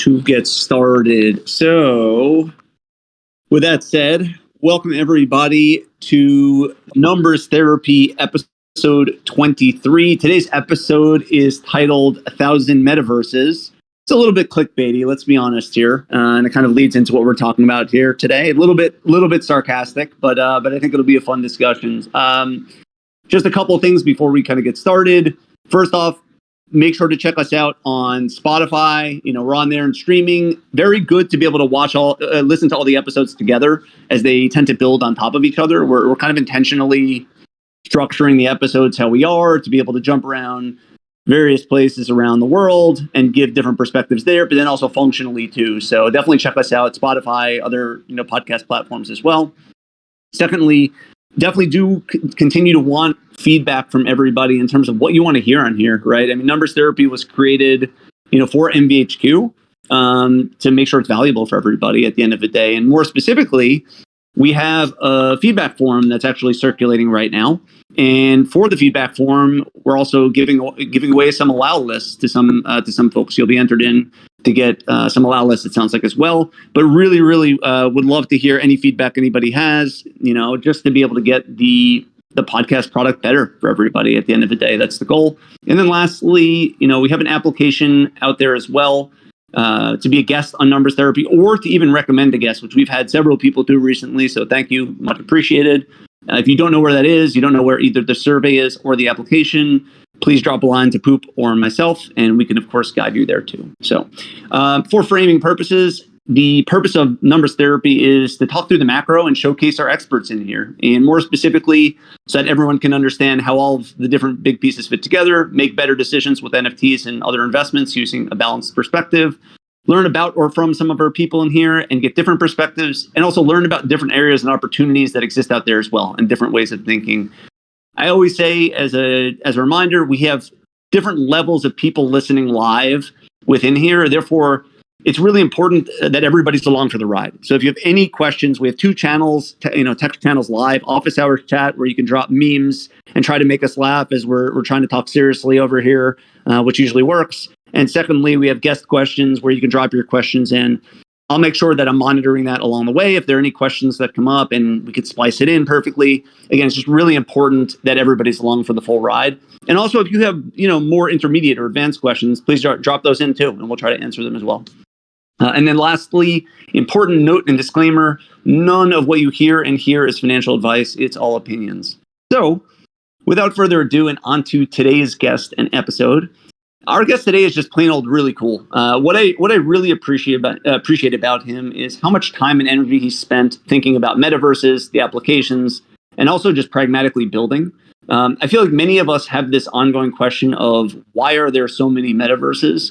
to get started. So, with that said, welcome everybody to Numbers Therapy episode 23. Today's episode is titled 1,000 Metaverses. It's a little bit clickbaity, let's be honest here, and it kind of leads into what we're talking about here today. A little bit sarcastic, but I think it'll be a fun discussion. Just a couple of things before we kind of get started. First off, make sure to check us out on Spotify. We're on there and streaming. Very good to be able to listen to all the episodes together, as they tend to build on top of each other. We're kind of intentionally structuring the episodes how we are to be able to jump around various places around the world and give different perspectives there, but then also functionally too. So definitely check us out, Spotify, other podcast platforms as well. Secondly, definitely do continue to want feedback from everybody in terms of what you want to hear on here, right? I mean, Numbers Therapy was created, for MVHQ to make sure it's valuable for everybody at the end of the day. And more specifically, we have a feedback form that's actually circulating right now. And for the feedback form, we're also giving away some allow lists to some folks. You'll be entered in to get some allow lists, it sounds like, as well. But really, really would love to hear any feedback anybody has, just to be able to get the podcast product better for everybody at the end of the day. That's the goal. And then lastly, we have an application out there as well to be a guest on Numbers Therapy, or to even recommend a guest, which we've had several people do recently. So thank you, much appreciated. If you don't know where that is, you don't know where either the survey is or the application, please drop a line to Poop or myself, and we can, of course, guide you there too. So for framing purposes, the purpose of Numbers Therapy is to talk through the macro and showcase our experts in here, and more specifically, so that everyone can understand how all of the different big pieces fit together, make better decisions with NFTs and other investments using a balanced perspective, learn about or from some of our people in here and get different perspectives, and also learn about different areas and opportunities that exist out there as well, and different ways of thinking. I always say, as a reminder, we have different levels of people listening live within here. Therefore, it's really important that everybody's along for the ride. So if you have any questions, we have two channels, text channels live, office hours chat, where you can drop memes and try to make us laugh as we're trying to talk seriously over here, which usually works. And secondly, we have guest questions where you can drop your questions in. I'll make sure that I'm monitoring that along the way if there are any questions that come up, and we could splice it in perfectly. Again, it's just really important that everybody's along for the full ride. And also, if you have more intermediate or advanced questions, please drop those in too, and we'll try to answer them as well. And then lastly, important note and disclaimer, none of what you hear in here is financial advice. It's all opinions. So without further ado, and on to today's guest and episode. Our guest today is just plain old really cool. What I really appreciate about him is how much time and energy he spent thinking about metaverses, the applications, and also just pragmatically building. I feel like many of us have this ongoing question of why are there so many metaverses?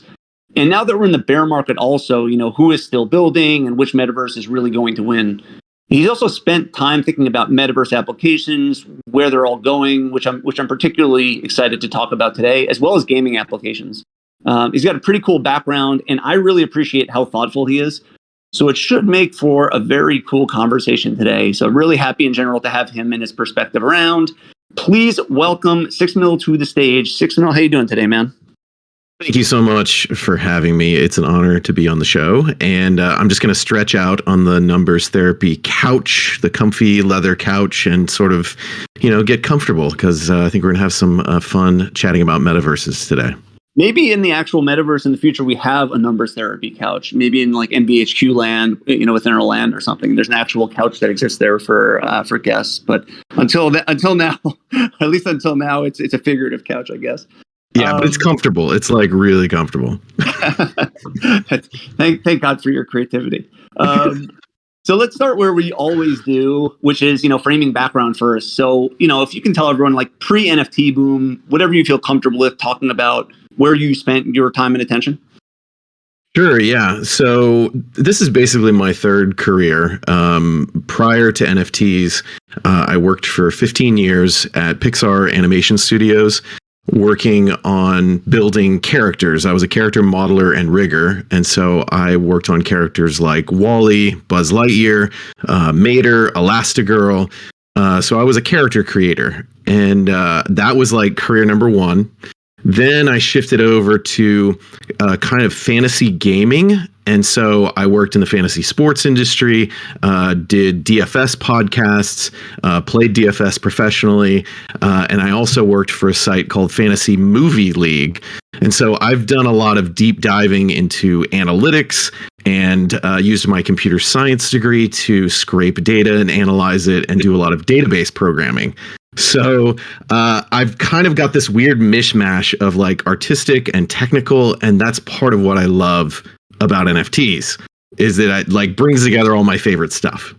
And now that we're in the bear market also, who is still building and which metaverse is really going to win? He's also spent time thinking about metaverse applications, where they're all going, which I'm particularly excited to talk about today, as well as gaming applications. He's got a pretty cool background, and I really appreciate how thoughtful he is. So it should make for a very cool conversation today. So really happy in general to have him and his perspective around. Please welcome 6mil to the stage. 6mil, how you doing today, man? Thank you so much for having me. It's an honor to be on the show. And I'm just going to stretch out on the Numbers Therapy couch, the comfy leather couch, and sort of, get comfortable, because I think we're going to have some fun chatting about metaverses today. Maybe in the actual metaverse in the future, we have a Numbers Therapy couch. Maybe in like MVHQ land, within our land or something. There's an actual couch that exists there for guests. But until now, at least until now, it's a figurative couch, I guess. Yeah, but it's comfortable. It's like really comfortable. Thank God for your creativity. So let's start where we always do, which is, framing background first. So, if you can tell everyone, like pre-NFT boom, whatever you feel comfortable with talking about where you spent your time and attention. Sure, yeah. So this is basically my third career. Prior to NFTs, I worked for 15 years at Pixar animation studios, working on building characters. I was a character modeler and rigger, and so I worked on characters like WALL-E, Buzz Lightyear, Mater, Elastigirl. So I was a character creator, and that was like career number one. Then I shifted over to kind of fantasy gaming. And so I worked in the fantasy sports industry, did DFS podcasts, played DFS professionally, and I also worked for a site called Fantasy Movie League. And so I've done a lot of deep diving into analytics and used my computer science degree to scrape data and analyze it and do a lot of database programming. So I've kind of got this weird mishmash of like artistic and technical, and that's part of what I love about NFTs, is that it like brings together all my favorite stuff.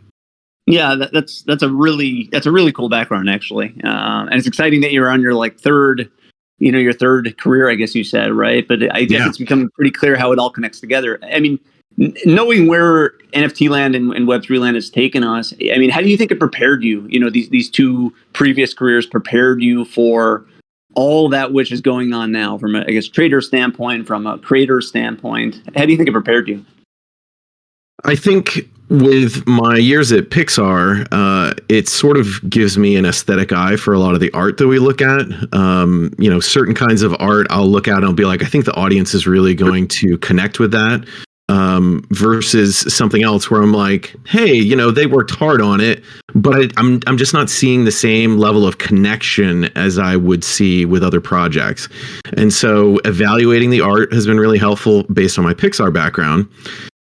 Yeah, that's a really cool background, actually, and it's exciting that you're on your like third career, I guess you said, right? But I guess it's becoming pretty clear how it all connects together. I mean, knowing where NFT land and Web3 land has taken us, I mean, how do you think it prepared you? You know, these two previous careers prepared you for all that which is going on now, from a, I guess, trader standpoint, from a creator standpoint. How do you think it prepared you? I think with my years at Pixar, it sort of gives me an aesthetic eye for a lot of the art that we look at. You know, certain kinds of art I'll look at and I'll be like, I think the audience is really going to connect with that. Versus something else where I'm like, hey, you know, they worked hard on it, but I'm just not seeing the same level of connection as I would see with other projects. And so evaluating the art has been really helpful based on my Pixar background.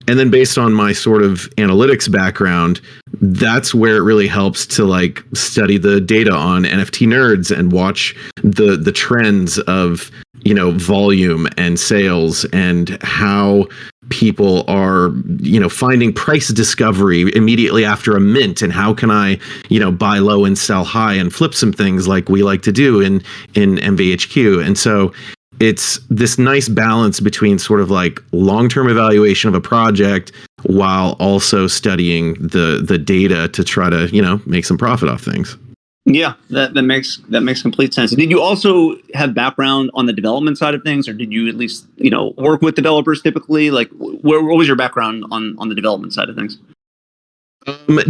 And then based on my sort of analytics background, that's where it really helps to like study the data on NFT nerds and watch the trends of, you know, volume and sales and how people are, you know, finding price discovery immediately after a mint, and how can I, you know, buy low and sell high and flip some things like we like to do in MVHQ. And so it's this nice balance between sort of like long-term evaluation of a project while also studying the data to try to, you know, make some profit off things. Yeah, that makes complete sense. Did you also have background on the development side of things, or did you at least, you know, work with developers typically? Like, what was your background on the development side of things?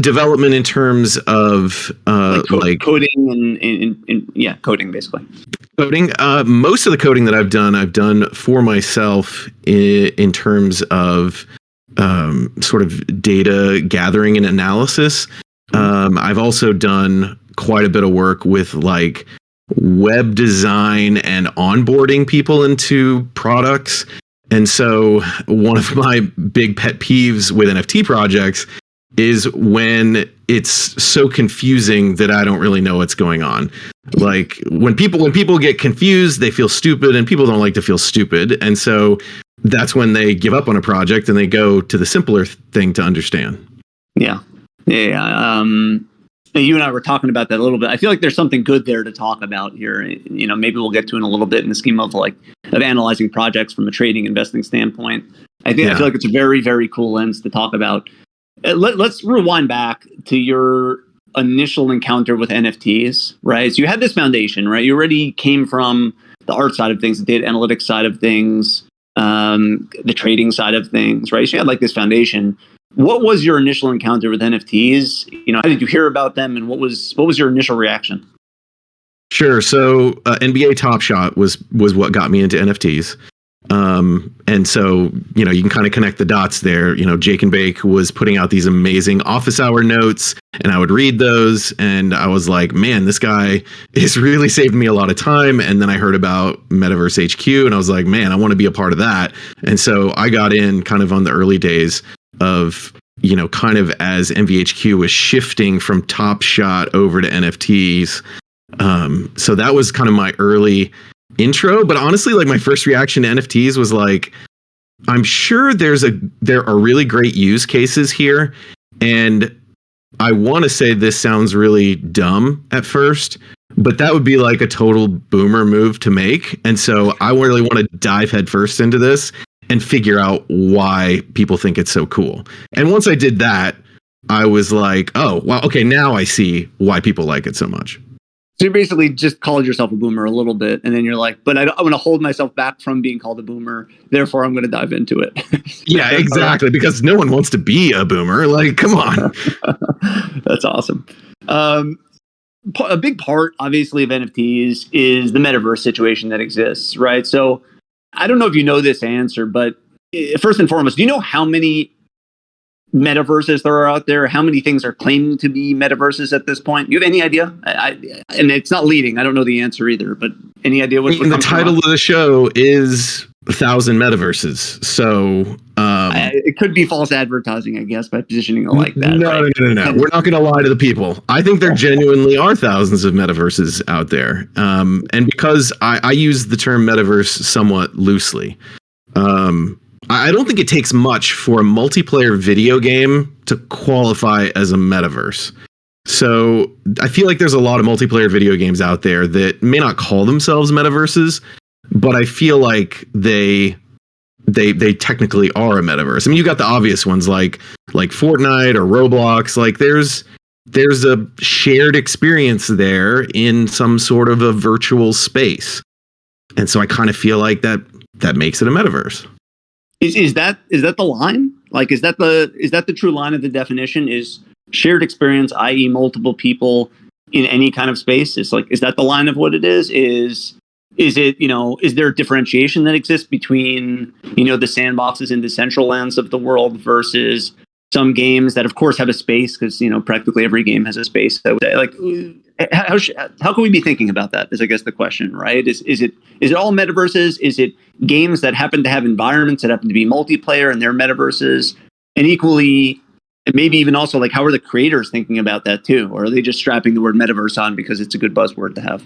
Development in terms of like coding and coding basically. Coding. Most of the coding that I've done for myself in terms of sort of data gathering and analysis. I've also done quite a bit of work with like web design and onboarding people into products. And so one of my big pet peeves with NFT projects is when it's so confusing that I don't really know what's going on. Like when people get confused, they feel stupid, and people don't like to feel stupid. And so that's when they give up on a project and they go to the simpler thing to understand. Yeah. You and I were talking about that a little bit. I feel like there's something good there to talk about here. You know, maybe we'll get to in a little bit in the scheme of analyzing projects from a trading investing standpoint. I feel like it's a very, very cool lens to talk about. Let's rewind back to your initial encounter with NFTs, right? So you had this foundation, right? You already came from the art side of things, the data analytics side of things, the trading side of things, right? So you had like this foundation. What was your initial encounter with NFTs? You know, how did you hear about them, and what was your initial reaction? Sure. So NBA Top Shot was what got me into NFTs. And so, you know, you can kind of connect the dots there. You know, Jake and Bake was putting out these amazing office hour notes, and I would read those, and I was like, man, this guy is really saving me a lot of time. And then I heard about Metaverse HQ, and I was like, man, I want to be a part of that. And so I got in kind of on the early days of, you know, kind of as MVHQ was shifting from Top Shot over to NFTs. So that was kind of my early intro, but honestly, like my first reaction to NFTs was like, I'm sure there are really great use cases here, and I want to say this sounds really dumb at first, but that would be like a total boomer move to make. And so I really want to dive headfirst into this and figure out why people think it's so cool. And once I did that, I was like, oh, well, okay, now I see why people like it so much. So you basically just called yourself a boomer a little bit, and then you're like, but I want to hold myself back from being called a boomer, therefore I'm going to dive into it. Yeah, exactly, because no one wants to be a boomer. Like, come on. That's awesome. a big part, obviously, of NFTs is the metaverse situation that exists, right? So I don't know if you know this answer, but first and foremost, do you know how many metaverses there are out there? How many things are claiming to be metaverses at this point? Do you have any idea? And it's not leading. I don't know the answer either, but any idea what the title of the show is 1,000 Metaverses. So it could be false advertising, I guess, by positioning it like that. No, right? no. We're not going to lie to the people. I think there genuinely are thousands of metaverses out there. And because I use the term metaverse somewhat loosely, I don't think it takes much for a multiplayer video game to qualify as a metaverse. So I feel like there's a lot of multiplayer video games out there that may not call themselves metaverses, but I feel like they technically are a metaverse. I mean, you got the obvious ones like Fortnite or Roblox. Like there's a shared experience there in some sort of a virtual space. And so I kind of feel like that makes it a metaverse. Is that the line? Like, is that the true line of the definition? Is shared experience, i.e., multiple people in any kind of space? Is that the line of what it is? Is it, is there a differentiation that exists between, the sandboxes and the Decentralands of the world versus some games that, of course, have a space? Because, practically every game has a space. So, how can we be thinking about that? Is, I guess, the question, right? Is it all metaverses? Is it games that happen to have environments that happen to be multiplayer and they're metaverses? And equally, and maybe even also, like, how are the creators thinking about that too? Or are they just strapping the word metaverse on because it's a good buzzword to have?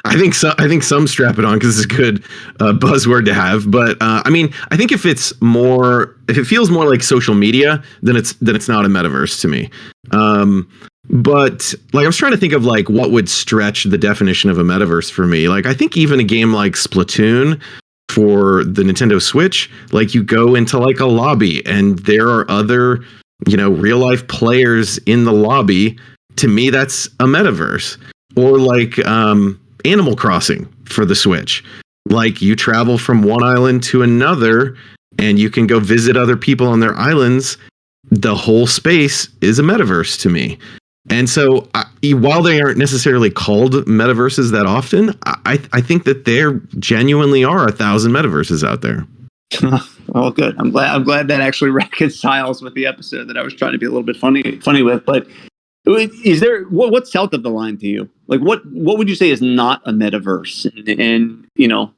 I think some strap it on because it's a good buzzword to have. But I mean, I think if it feels more like social media, then it's not a metaverse to me. But like, I was trying to think of like what would stretch the definition of a metaverse for me. Like, I think even a game like Splatoon for the Nintendo Switch, like you go into like a lobby and there are other, real life players in the lobby. To me, that's a metaverse. Or like Animal Crossing for the Switch. Like you travel from one island to another and you can go visit other people on their islands. The whole space is a metaverse to me. And so while they aren't necessarily called metaverses that often, I think that there genuinely are 1,000 metaverses out there. Well, good. I'm glad that actually reconciles with the episode that I was trying to be a little bit funny with. But is there what's south of the line to you? Like what would you say is not a metaverse? And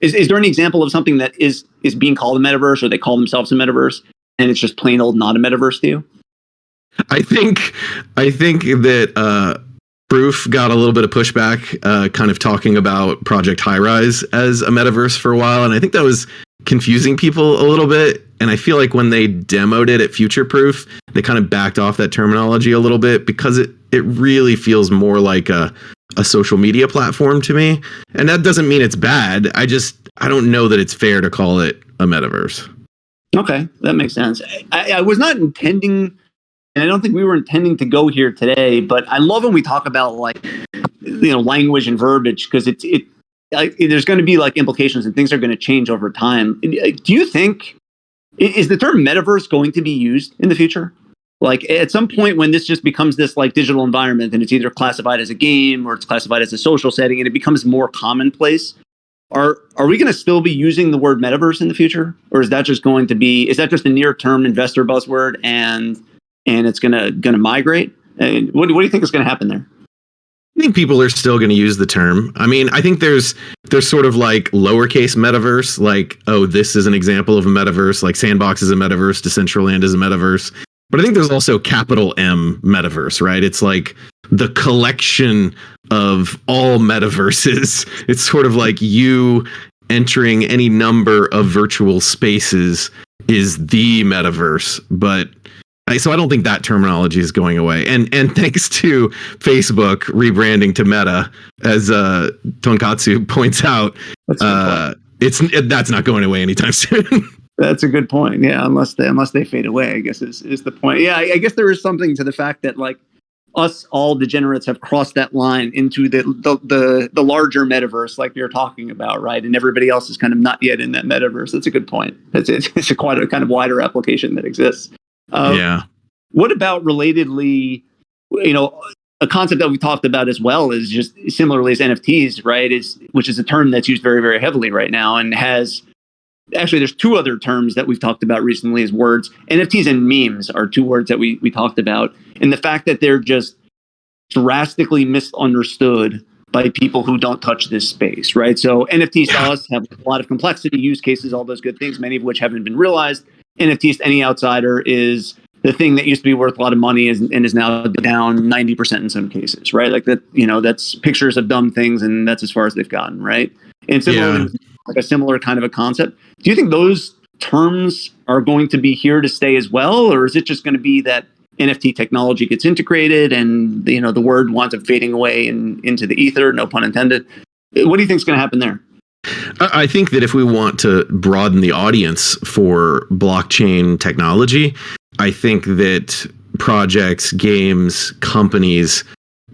is there any example of something that is being called a metaverse, or they call themselves a metaverse, and it's just plain old not a metaverse to you? I think that Proof got a little bit of pushback, kind of talking about Project High Rise as a metaverse for a while, and I think that was confusing people a little bit. And I feel like when they demoed it at Future Proof, they kind of backed off that terminology a little bit because it really feels more like a social media platform to me. And that doesn't mean it's bad. I don't know that it's fair to call it a metaverse. Okay, that makes sense. I was not intending, and I don't think we were intending to go here today, but I love when we talk about like, language and verbiage, because there's going to be like implications and things are going to change over time. Do you think, is the term metaverse going to be used in the future? Like at some point when this just becomes this like digital environment and it's either classified as a game or it's classified as a social setting and it becomes more commonplace, are we going to still be using the word metaverse in the future? Or is that just a near term investor buzzword and it's going to migrate? And what do you think is going to happen there? I think people are still going to use the term. I mean, I think there's sort of like lowercase metaverse, like, oh, this is an example of a metaverse, like Sandbox is a metaverse, Decentraland is a metaverse. But I think there's also capital M metaverse, right? It's like the collection of all metaverses. It's sort of like you entering any number of virtual spaces is the metaverse. So I don't think that terminology is going away. And thanks to Facebook rebranding to Meta, as Tonkatsu points out, that's not going away anytime soon. That's a good point. Yeah, unless they fade away, I guess is the point. Yeah, I guess there is something to the fact that like us all degenerates have crossed that line into the larger metaverse, like you're talking about, right? And everybody else is kind of not yet in that metaverse. That's a good point. It's quite a kind of wider application that exists. Yeah. What about relatedly, a concept that we talked about as well is just similarly as NFTs, right? Which is a term that's used very, very heavily right now, and has actually there's two other terms that we've talked about recently as words. NFTs and memes are two words that we talked about, and the fact that they're just drastically misunderstood by people who don't touch this space, right? So NFTs to us have a lot of complexity, use cases, all those good things, many of which haven't been realized. NFTs to any outsider is the thing that used to be worth a lot of money and is now down 90% in some cases, right? Like that, that's pictures of dumb things, and that's as far as they've gotten, right? And similarly, like a similar kind of a concept. Do you think those terms are going to be here to stay as well, or is it just going to be that NFT technology gets integrated and the word winds up fading away into the ether, no pun intended? What do you think is going to happen there? I think that if we want to broaden the audience for blockchain technology, I think that projects, games, companies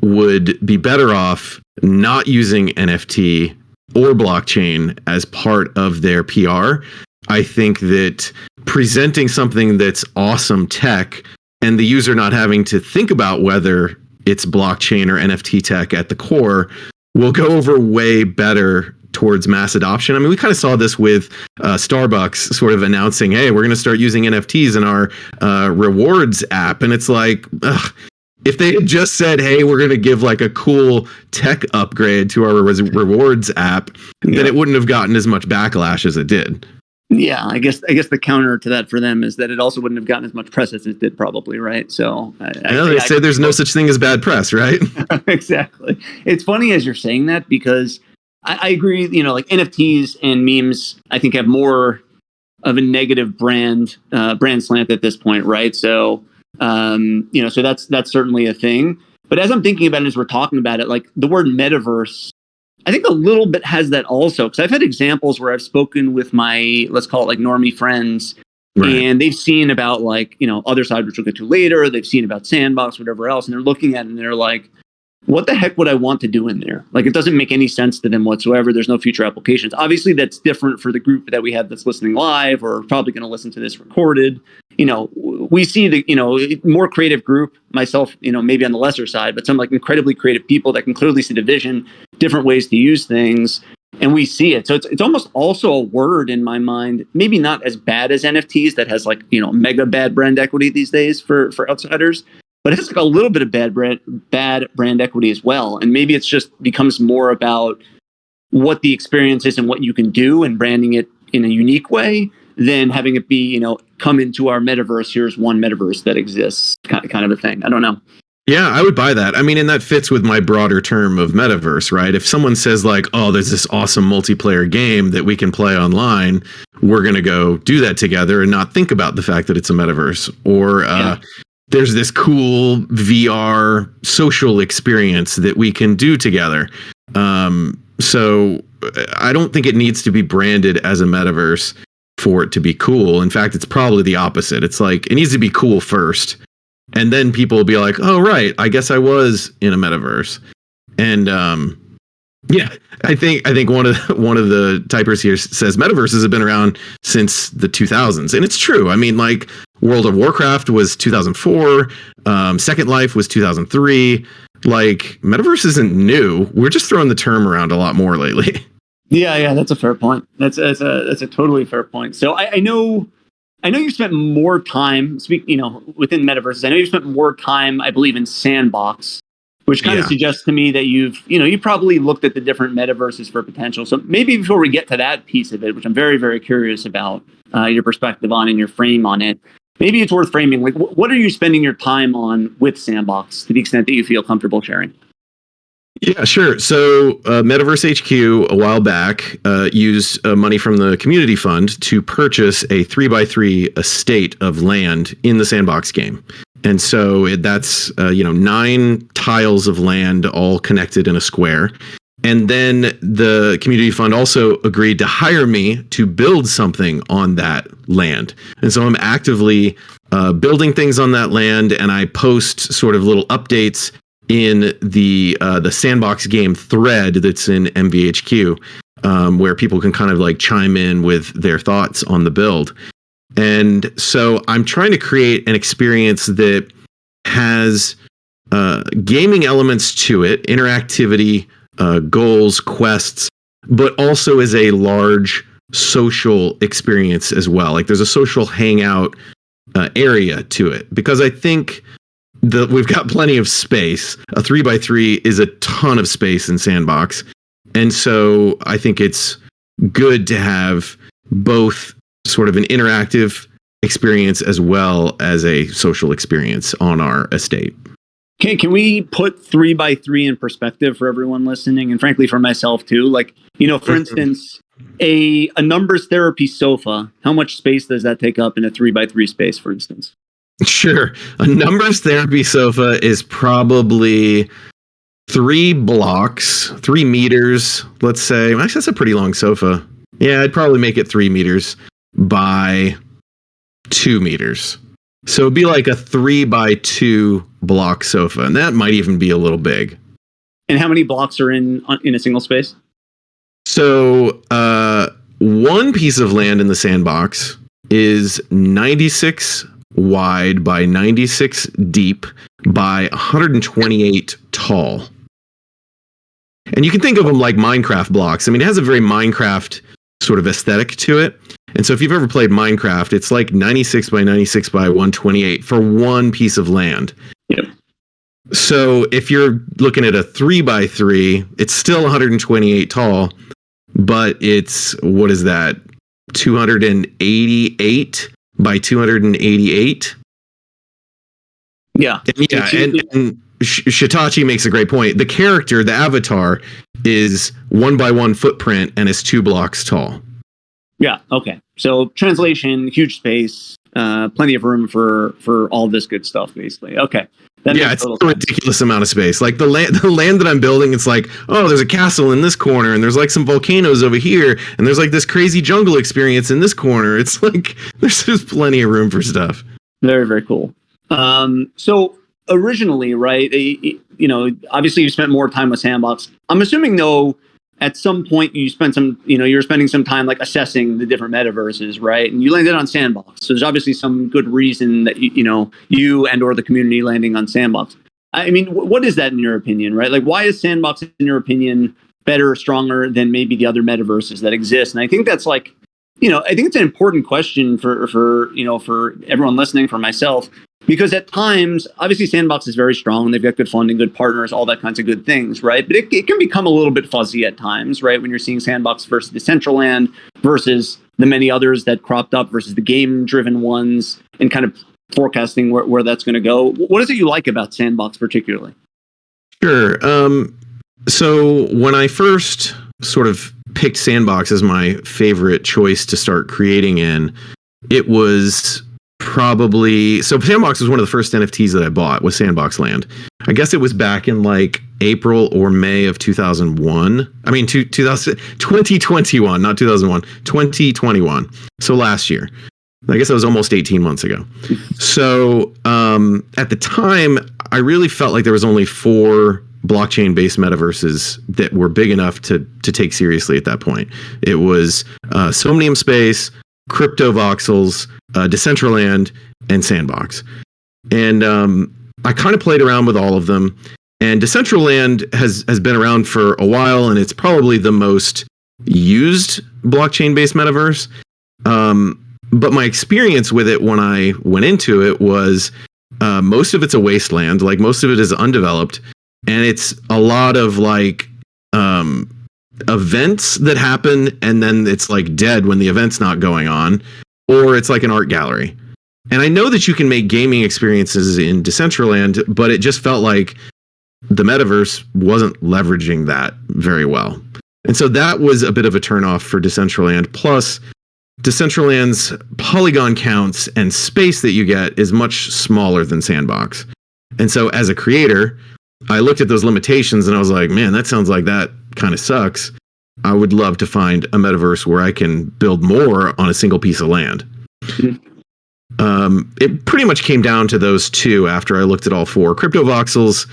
would be better off not using NFT or blockchain as part of their PR. I think that presenting something that's awesome tech and the user not having to think about whether it's blockchain or NFT tech at the core will go over way better towards mass adoption. I mean, we kind of saw this with Starbucks sort of announcing, hey, we're going to start using NFTs in our rewards app. And it's like, if they had just said, hey, we're going to give like a cool tech upgrade to our rewards app, then it wouldn't have gotten as much backlash as it did. Yeah, I guess the counter to that for them is that it also wouldn't have gotten as much press as it did, probably, right? So they say there's no such thing as bad press, right? Exactly. It's funny as you're saying that, because I agree. Like NFTs and memes, I think have more of a negative brand slant at this point, right? So so that's certainly a thing. But as I'm thinking about it, as we're talking about it, like the word metaverse, I think a little bit has that also, because I've had examples where I've spoken with my, let's call it like normie friends, right, and they've seen about like, other side, which we'll get to later. They've seen about Sandbox, whatever else, and they're looking at it and they're like, what the heck would I want to do in there? Like, it doesn't make any sense to them whatsoever. There's no future applications. Obviously, that's different for the group that we have that's listening live or probably going to listen to this recorded. We see the, more creative group, myself, maybe on the lesser side, but some like incredibly creative people that can clearly see the vision, different ways to use things. And we see it. So it's almost also a word in my mind, maybe not as bad as NFTs that has like, mega bad brand equity these days for outsiders. But it has like a little bit of bad brand equity as well. And maybe it's just becomes more about what the experience is and what you can do and branding it in a unique way than having it be, come into our metaverse. Here's one metaverse that exists, kind of a thing. I don't know. Yeah, I would buy that. I mean, and that fits with my broader term of metaverse, right? If someone says like, oh, there's this awesome multiplayer game that we can play online, we're going to go do that together and not think about the fact that it's a metaverse. Or, there's this cool VR social experience that we can do together. So I don't think it needs to be branded as a metaverse for it to be cool. In fact, it's probably the opposite. It's like, it needs to be cool first. And then people will be like, oh, right, I guess I was in a metaverse. And I think one of the typers here says metaverses have been around since the 2000s. And it's true. I mean, like, World of Warcraft was 2004. Second Life was 2003. Like, Metaverse isn't new. We're just throwing the term around a lot more lately. Yeah, that's a fair point. That's a totally fair point. So I know you spent more time within Metaverses. I know you spent more time, I believe, in Sandbox, which kind of suggests to me that you probably looked at the different metaverses for potential. So maybe before we get to that piece of it, which I'm very, very curious about your perspective on and your frame on it, maybe it's worth framing. Like, what are you spending your time on with Sandbox to the extent that you feel comfortable sharing? Yeah, sure. So Metaverse HQ a while back used money from the community fund to purchase a 3x3 estate of land in the Sandbox game. And so that's 9 tiles of land all connected in a square. And then the community fund also agreed to hire me to build something on that land. And so I'm actively building things on that land, and I post sort of little updates in the Sandbox game thread that's in MVHQ, where people can kind of like chime in with their thoughts on the build. And so I'm trying to create an experience that has gaming elements to it, interactivity, goals, quests, but also as a large social experience as well. Like there's a social hangout area to it, because I think we've got plenty of space. A 3x3 is a ton of space in Sandbox. And so I think it's good to have both sort of an interactive experience as well as a social experience on our estate. Okay, can we put 3x3 in perspective for everyone listening, and frankly for myself too? Like, for instance, a numbers therapy sofa, how much space does that take up in a 3x3 space, for instance? Sure. A numbers therapy sofa is probably 3 blocks, 3 meters, let's say. Actually, that's a pretty long sofa. Yeah, I'd probably make it 3 meters by 2 meters. So it'd be like a 3x2 block sofa, and that might even be a little big. And how many blocks are in a single space? So one piece of land in the Sandbox is 96 wide by 96 deep by 128 tall. And you can think of them like Minecraft blocks. I mean, it has a very Minecraft sort of aesthetic to it. And so if you've ever played Minecraft, it's like 96 by 96 by 128 for one piece of land. Yep. So if you're looking at a 3x3, it's still 128 tall, but it's, what is that? 288 by 288. Yeah. And Shitachi makes a great point. The character, the avatar, is 1x1 footprint and is 2 blocks tall. Yeah. Okay. So translation, huge space, plenty of room for all this good stuff, basically. Okay. It's a ridiculous amount of space. Like the land that I'm building, it's like, oh, there's a castle in this corner, and there's like some volcanoes over here, and there's like this crazy jungle experience in this corner. It's like there's just plenty of room for stuff. Very, very cool. So originally, right, obviously you spent more time with Sandbox. I'm assuming, though, at some point you spent some, you're spending some time like assessing the different metaverses, right? And you landed on Sandbox. So there's obviously some good reason that, you and or the community landing on Sandbox. I mean, what is that in your opinion, right? Like, why is Sandbox, in your opinion, better, stronger than maybe the other metaverses that exist? And I think that's like, I think it's an important question for everyone listening, for myself, because at times, obviously Sandbox is very strong. They've got good funding, good partners, all that kinds of good things, right? But it can become a little bit fuzzy at times, right? When you're seeing Sandbox versus Decentraland versus the many others that cropped up versus the game-driven ones, and kind of forecasting where that's going to go. What is it you like about Sandbox particularly? Sure. So when I first sort of picked Sandbox as my favorite choice to start creating in, it was probably, so Sandbox was one of the first NFTs that I bought, was Sandbox Land. I guess it was back in like April or May of 2001. I mean, 2021, not 2001, 2021. So last year. I guess that was almost 18 months ago. So at the time, I really felt like there was only 4 blockchain-based metaverses that were big enough to take seriously at that point. It was Somnium Space, Crypto Voxels, Decentraland, and Sandbox. And I kind of played around with all of them. And Decentraland has been around for a while, and it's probably the most used blockchain-based metaverse. But my experience with it when I went into it was most of it's a wasteland. Like, most of it is undeveloped. And it's a lot of like events that happen, and then it's like dead when the event's not going on, or it's like an art gallery. And I know that you can make gaming experiences in Decentraland, but it just felt like the metaverse wasn't leveraging that very well. And so that was a bit of a turnoff for Decentraland. Plus, Decentraland's polygon counts and space that you get is much smaller than Sandbox. And so as a creator, I looked at those limitations and I was like, man, that sounds like that kind of sucks. I would love to find a metaverse where I can build more on a single piece of land. Mm-hmm. It pretty much came down to those two after I looked at all 4. Crypto Voxels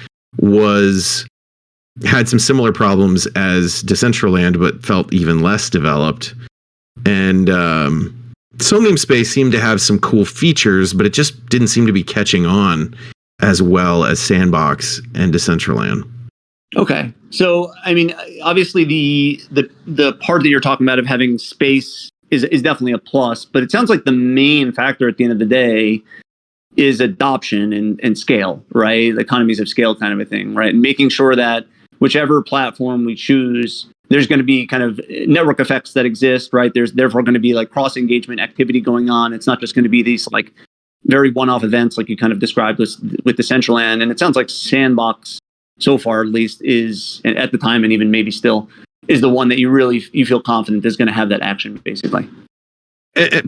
had some similar problems as Decentraland, but felt even less developed. And Somnium Space seemed to have some cool features, but it just didn't seem to be catching on as well as Sandbox and Decentraland. Okay. So, I mean, obviously the part that you're talking about of having space is definitely a plus, but it sounds like the main factor at the end of the day is adoption and scale, right? Economies of scale kind of a thing, right? And making sure that whichever platform we choose, there's going to be kind of network effects that exist, right? There's therefore going to be like cross engagement activity going on. It's not just going to be these like very one-off events like you kind of described with Decentraland. And it sounds like Sandbox, so far at least, is at the time and even maybe still is the one that you feel confident is going to have that action basically.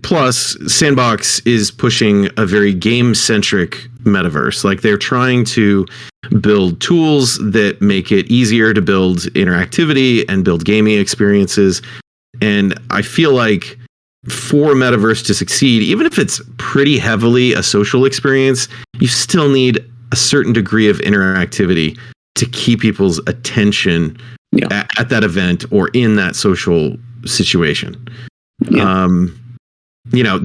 Plus, Sandbox is pushing a very game-centric metaverse. Like, they're trying to build tools that make it easier to build interactivity and build gaming experiences. And I feel like for a metaverse to succeed, even if it's pretty heavily a social experience, you still need a certain degree of interactivity to keep people's attention at that event or in that social situation. Yeah. You know,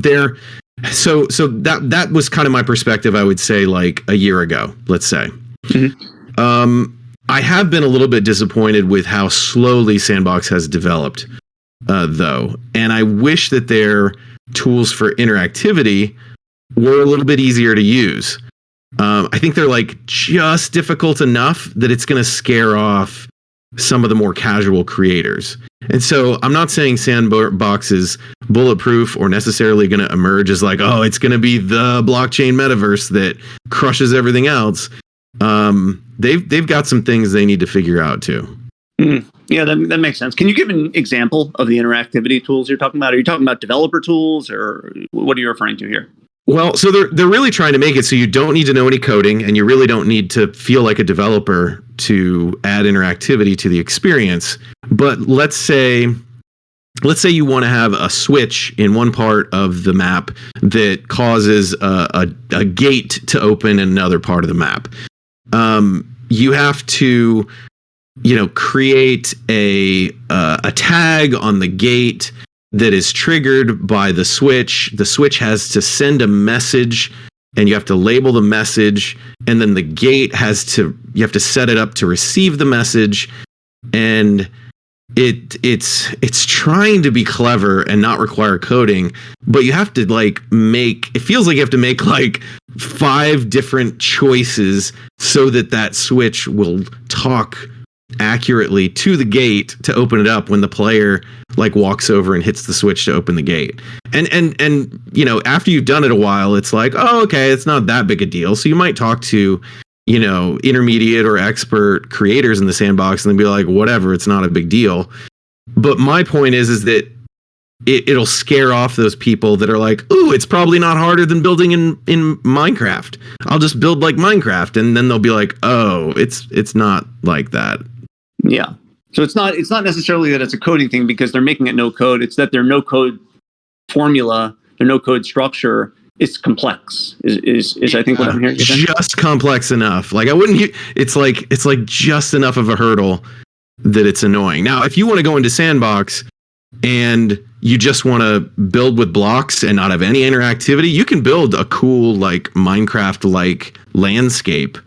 so that was kind of my perspective, I would say, like a year ago, let's say. Mm-hmm. I have been a little bit disappointed with how slowly Sandbox has developed, though. And I wish that their tools for interactivity were a little bit easier to use. I think they're like just difficult enough that it's going to scare off some of the more casual creators. And so I'm not saying Sandbox is bulletproof or necessarily going to emerge as like, oh, it's going to be the blockchain metaverse that crushes everything else. They've got some things they need to figure out too. Yeah, that makes sense. Can you give an example of the interactivity tools you're talking about? Are you talking about developer tools, or what are you referring to here? Well, so they're really trying to make it so you don't need to know any coding, and you really don't need to feel like a developer to add interactivity to the experience. But let's say you want to have a switch in one part of the map that causes a gate to open in another part of the map. You have to, create a tag on the gate that is triggered by the switch. The switch has to send a message, and you have to label the message, and then the gate you have to set it up to receive the message. And it's trying to be clever and not require coding, but you have to it feels like you have to make like 5 different choices so that switch will talk accurately to the gate to open it up when the player walks over and hits the switch to open the gate. And after you've done it a while, it's like, oh, okay, it's not that big a deal. So you might talk to intermediate or expert creators in the Sandbox and then be like, whatever, it's not a big deal. But my point is that it'll scare off those people that are like, ooh, it's probably not harder than building in Minecraft. I'll just build like Minecraft. And then they'll be like, oh, it's not like that. Yeah. So it's not necessarily that it's a coding thing because they're making it no code. It's that their no code formula, their no code structure is complex. Is I think what I'm hearing. Just complex enough. Like I wouldn't. It's like just enough of a hurdle that it's annoying. Now, if you want to go into Sandbox and you just want to build with blocks and not have any interactivity, you can build a cool Minecraft landscape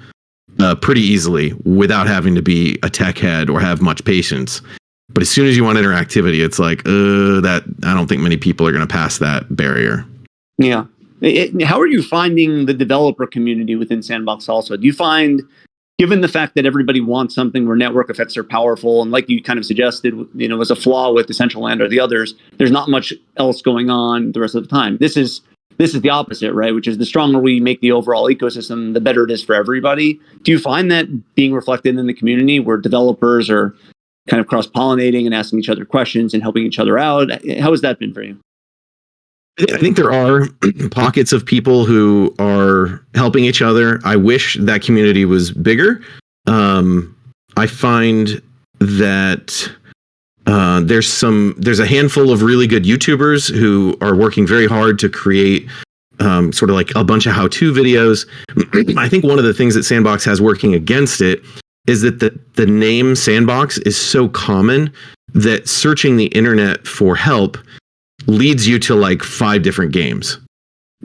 pretty easily without having to be a tech head or have much patience. But as soon as you want interactivity, it's like that. I don't think many people are going to pass that barrier. Yeah. How are you finding the developer community within Sandbox also? Do you find, given the fact that everybody wants something where network effects are powerful, and like you kind of suggested, was a flaw with Decentraland or the others, there's not much else going on the rest of the time. This is the opposite, right? Which is the stronger we make the overall ecosystem, the better it is for everybody. Do you find that being reflected in the community where developers are kind of cross-pollinating and asking each other questions and helping each other out? How has that been for you? I think there are pockets of people who are helping each other. I wish that community was bigger. I find that there's a handful of really good YouTubers who are working very hard to create sort of like a bunch of how-to videos. I think one of the things that Sandbox has working against it is that the name Sandbox is so common that searching the internet for help leads you to 5 different games.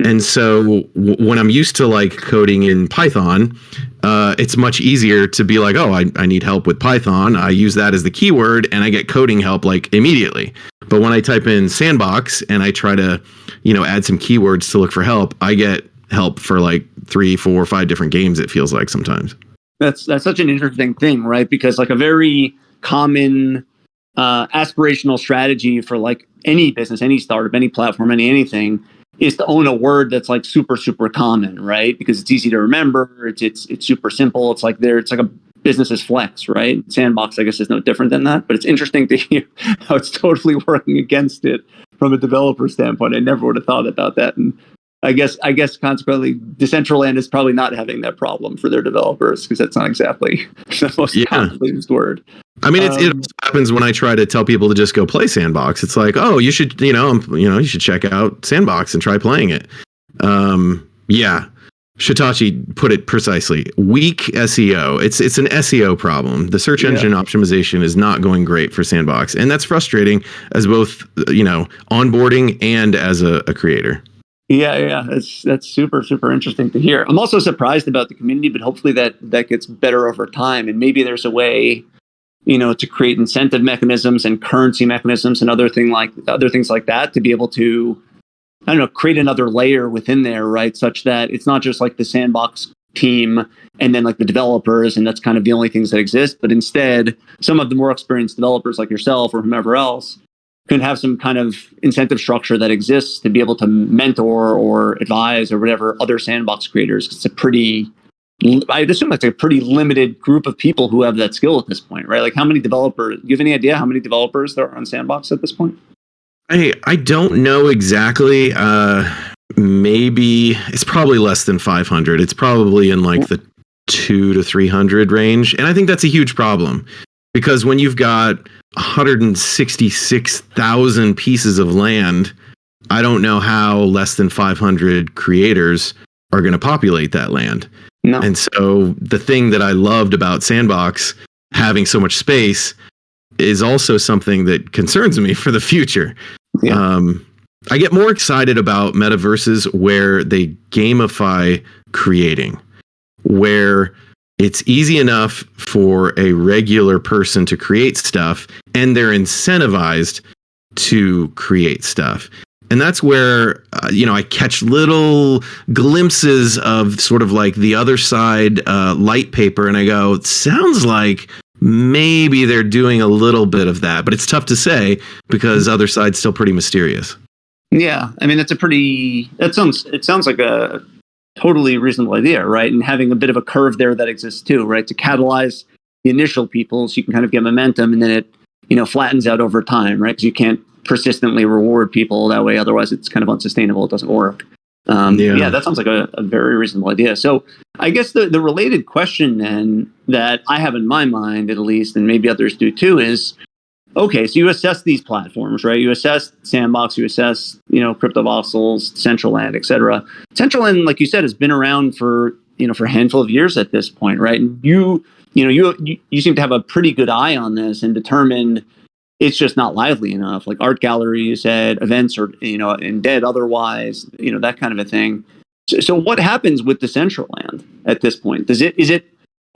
And so when I'm used to like coding in Python, it's much easier to be like, oh, I need help with Python. I use that as the keyword and I get coding help like immediately. But when I type in sandbox and I try to, add some keywords to look for help, I get help for like 3, 4, 5 different games, it feels like sometimes. That's such an interesting thing, right? Because like a very common aspirational strategy for like any business, any startup, any platform, anything is to own a word that's like super, super common, right? Because it's easy to remember. It's super simple. It's like a business's flex, right? Sandbox, I guess, is no different than that. But it's interesting to hear how it's totally working against it from a developer standpoint. I never would have thought about that. And I guess consequently, Decentraland is probably not having that problem for their developers because that's not exactly the most commonly used word. I mean, it happens when I try to tell people to just go play Sandbox. It's like, oh, you should, you should check out Sandbox and try playing it. Shitachi put it precisely. Weak SEO. It's an SEO problem. The search engine optimization is not going great for Sandbox, and that's frustrating as both, onboarding and as a creator. Yeah. That's super, super interesting to hear. I'm also surprised about the community, but hopefully that gets better over time. And maybe there's a way, to create incentive mechanisms and currency mechanisms and other things like that to be able to, I don't know, create another layer within there, right? Such that it's not just like the Sandbox team and then like the developers, and that's kind of the only things that exist. But instead, some of the more experienced developers like yourself or whomever else can have some kind of incentive structure that exists to be able to mentor or advise or whatever other Sandbox creators. I'd assume that's a pretty limited group of people who have that skill at this point, right? Like how many developers, do you have any idea how many developers there are on Sandbox at this point? I don't know exactly. Maybe it's probably less than 500. It's probably in like the 200 to 300 range. And I think that's a huge problem because when you've got 166,000 pieces of land, I don't know how less than 500 creators are going to populate that land. No. And so the thing that I loved about Sandbox having so much space is also something that concerns me for the future. Yeah. I get more excited about metaverses where they gamify creating, where it's easy enough for a regular person to create stuff and they're incentivized to create stuff. And that's where, I catch little glimpses of sort of like the other side light paper. And I go, it sounds like maybe they're doing a little bit of that. But it's tough to say because other side's still pretty mysterious. Yeah. I mean, it sounds like a totally reasonable idea, right? And having a bit of a curve there that exists too, right? To catalyze the initial people so you can kind of get momentum and then it, flattens out over time, right? Because you can't persistently reward people that way. Otherwise, it's kind of unsustainable. It doesn't work. That sounds like a very reasonable idea. So I guess the related question then that I have in my mind, at least, and maybe others do too, is, okay, so you assess these platforms, right? You assess Sandbox, you assess, CryptoVoxels, Decentraland, et cetera. Decentraland, like you said, has been around for a handful of years at this point, right? And you seem to have a pretty good eye on this and determined it's just not lively enough. Like art galleries at events are, and dead otherwise, that kind of a thing. So what happens with Decentraland at this point? Is it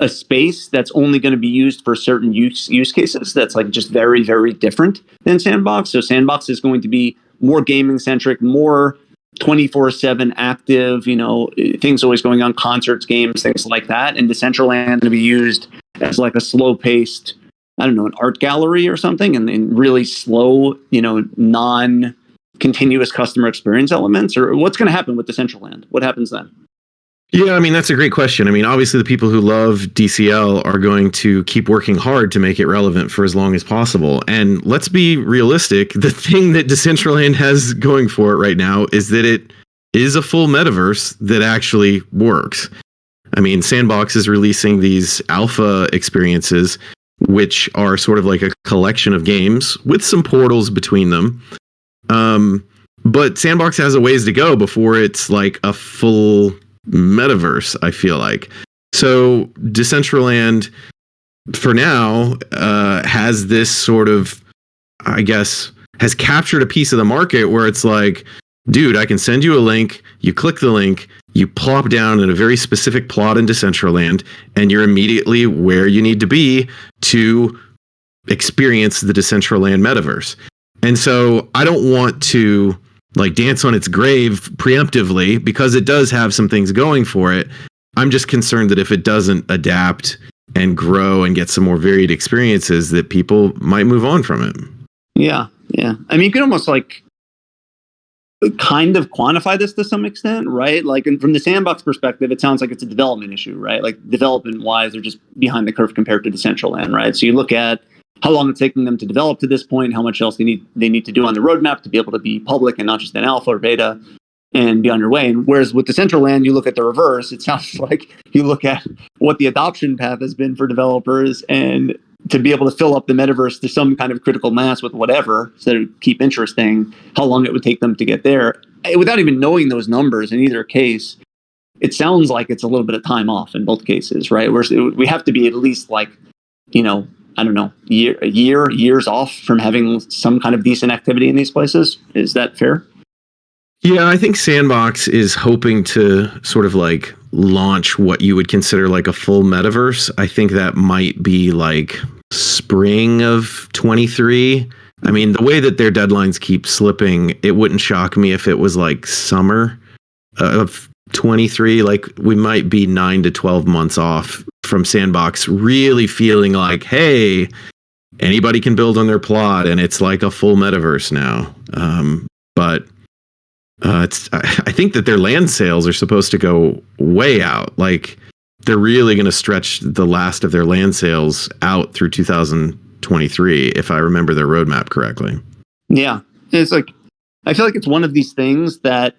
a space that's only going to be used for certain use cases that's like just very, very different than Sandbox? So Sandbox is going to be more gaming centric, more 24/7 active, things always going on, concerts, games, things like that. And Decentraland going to be used as like a slow paced, I don't know, an art gallery or something, and really slow, non-continuous customer experience elements? Or what's going to happen with Decentraland? What happens then? Yeah, I mean, that's a great question. I mean, obviously the people who love DCL are going to keep working hard to make it relevant for as long as possible. And let's be realistic. The thing that Decentraland has going for it right now is that it is a full metaverse that actually works. I mean, Sandbox is releasing these alpha experiences, which are sort of like a collection of games with some portals between them. But Sandbox has a ways to go before it's like a full metaverse, I feel like. So Decentraland, for now, has this sort of, I guess, has captured a piece of the market where it's like, dude, I can send you a link. You click the link, you plop down in a very specific plot in Decentraland, and you're immediately where you need to be to experience the Decentraland metaverse. And so I don't want to like dance on its grave preemptively because it does have some things going for it. I'm just concerned that if it doesn't adapt and grow and get some more varied experiences, that people might move on from it. Yeah. I mean, you can almost like kind of quantify this to some extent, right? Like from the sandbox perspective, it sounds like it's a development issue, right? Like development wise, they're just behind the curve compared to Decentraland, right? So you look at how long it's taking them to develop to this point, how much else they need to do on the roadmap to be able to be public and not just an alpha or beta and be on your way. And whereas with Decentraland, you look at the reverse, it sounds like you look at what the adoption path has been for developers and to be able to fill up the metaverse to some kind of critical mass with whatever, so to keep interesting, how long it would take them to get there. Without even knowing those numbers in either case, it sounds like it's a little bit of time off in both cases, right? We have to be at least like, I don't know, years off from having some kind of decent activity in these places. Is that fair? Yeah, I think Sandbox is hoping to sort of like launch what you would consider like a full metaverse. I think that might be like spring of 23. I mean, the way that their deadlines keep slipping, it wouldn't shock me if it was like summer of 23. Like we might be 9 to 12 months off from Sandbox really feeling like, hey, anybody can build on their plot and it's like a full metaverse now. But I think that their land sales are supposed to go way out. Like they're really going to stretch the last of their land sales out through 2023, if I remember their roadmap correctly. Yeah, it's like I feel like it's one of these things that,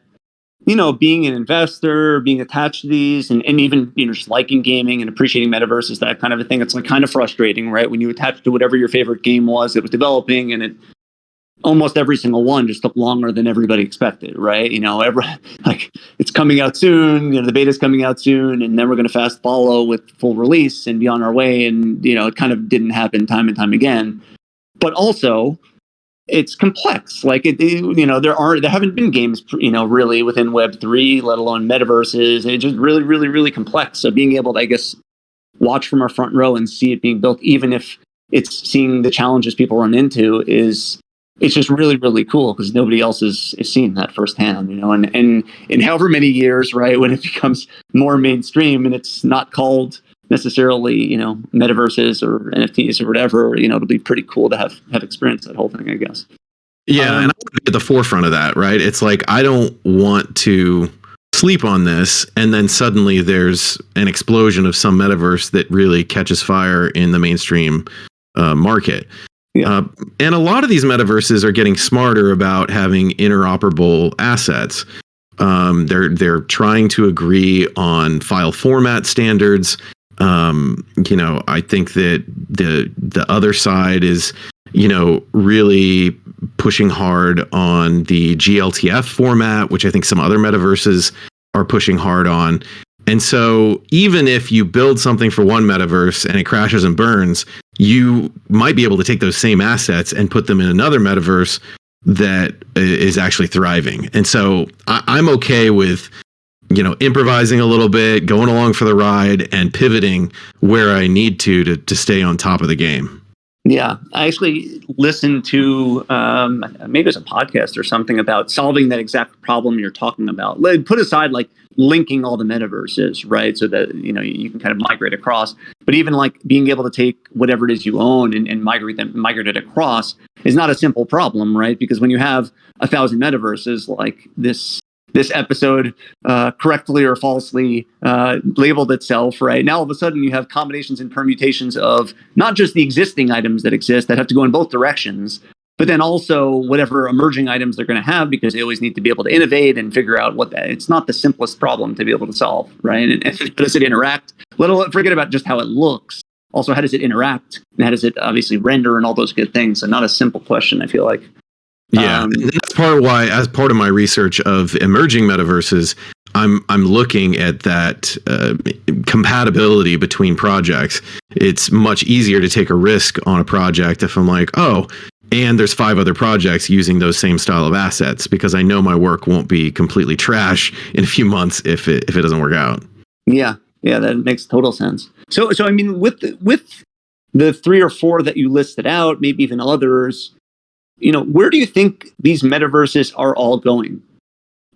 being an investor, being attached to these, and even just liking gaming and appreciating metaverses, that kind of a thing. It's like kind of frustrating, right? When you attach to whatever your favorite game was that was developing, and it almost every single one just took longer than everybody expected, right? It's coming out soon, the beta's coming out soon, and then we're going to fast follow with full release and be on our way. And, it kind of didn't happen time and time again. But also, it's complex. Like, there haven't been games, really within Web3, let alone metaverses. It's just really, really, really complex. So being able to, I guess, watch from our front row and see it being built, even if it's seeing the challenges people run into, it's just really, really cool because nobody else is seeing that firsthand, and in however many years, right, when it becomes more mainstream and it's not called necessarily, metaverses or NFTs or whatever, it'll be pretty cool to have experienced that whole thing, I guess. Yeah. And I want to be at the forefront of that, right? It's like, I don't want to sleep on this and then suddenly there's an explosion of some metaverse that really catches fire in the mainstream market. Yeah. And a lot of these metaverses are getting smarter about having interoperable assets. They're trying to agree on file format standards. I think that the other side is, really pushing hard on the GLTF format, which I think some other metaverses are pushing hard on. And so even if you build something for one metaverse and it crashes and burns, you might be able to take those same assets and put them in another metaverse that is actually thriving. And so I'm okay with, improvising a little bit, going along for the ride and pivoting where I need to stay on top of the game. Yeah, I actually listened to maybe it was a podcast or something about solving that exact problem you're talking about. Put aside like linking all the metaverses, right? So that, you can kind of migrate across, but even like being able to take whatever it is you own and migrate it across is not a simple problem, right? Because when you have 1,000 metaverses like this episode correctly or falsely labeled itself, right? Now all of a sudden you have combinations and permutations of not just the existing items that exist that have to go in both directions, but then also whatever emerging items they're going to have, because they always need to be able to innovate and figure out it's not the simplest problem to be able to solve, right? And how does it interact? Forget about just how it looks. Also, how does it interact? And how does it obviously render and all those good things? So not a simple question, I feel like. Yeah, and that's part of why, as part of my research of emerging metaverses, I'm looking at that compatibility between projects. It's much easier to take a risk on a project if I'm like, oh, And there's 5 other projects using those same style of assets, because I know my work won't be completely trash in a few months if it doesn't work out. Yeah, that makes total sense. So I mean, with the 3 or 4 that you listed out, maybe even others, where do you think these metaverses are all going?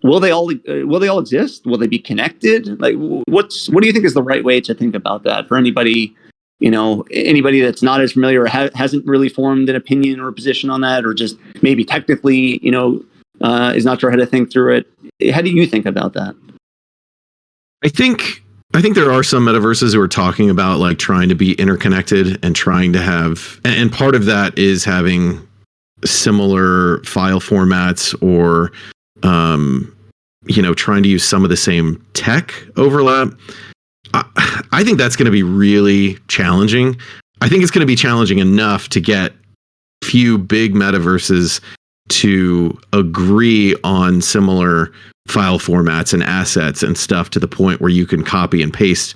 Will they all exist? Will they be connected? Like, what do you think is the right way to think about that for anybody? Anybody that's not as familiar or hasn't really formed an opinion or a position on that, or just maybe technically, is not sure how to think through it. How do you think about that? I think there are some metaverses who are talking about like trying to be interconnected and trying to have, and part of that is having similar file formats or, trying to use some of the same tech overlap. I think that's going to be really challenging. I think it's going to be challenging enough to get few big metaverses to agree on similar file formats and assets and stuff to the point where you can copy and paste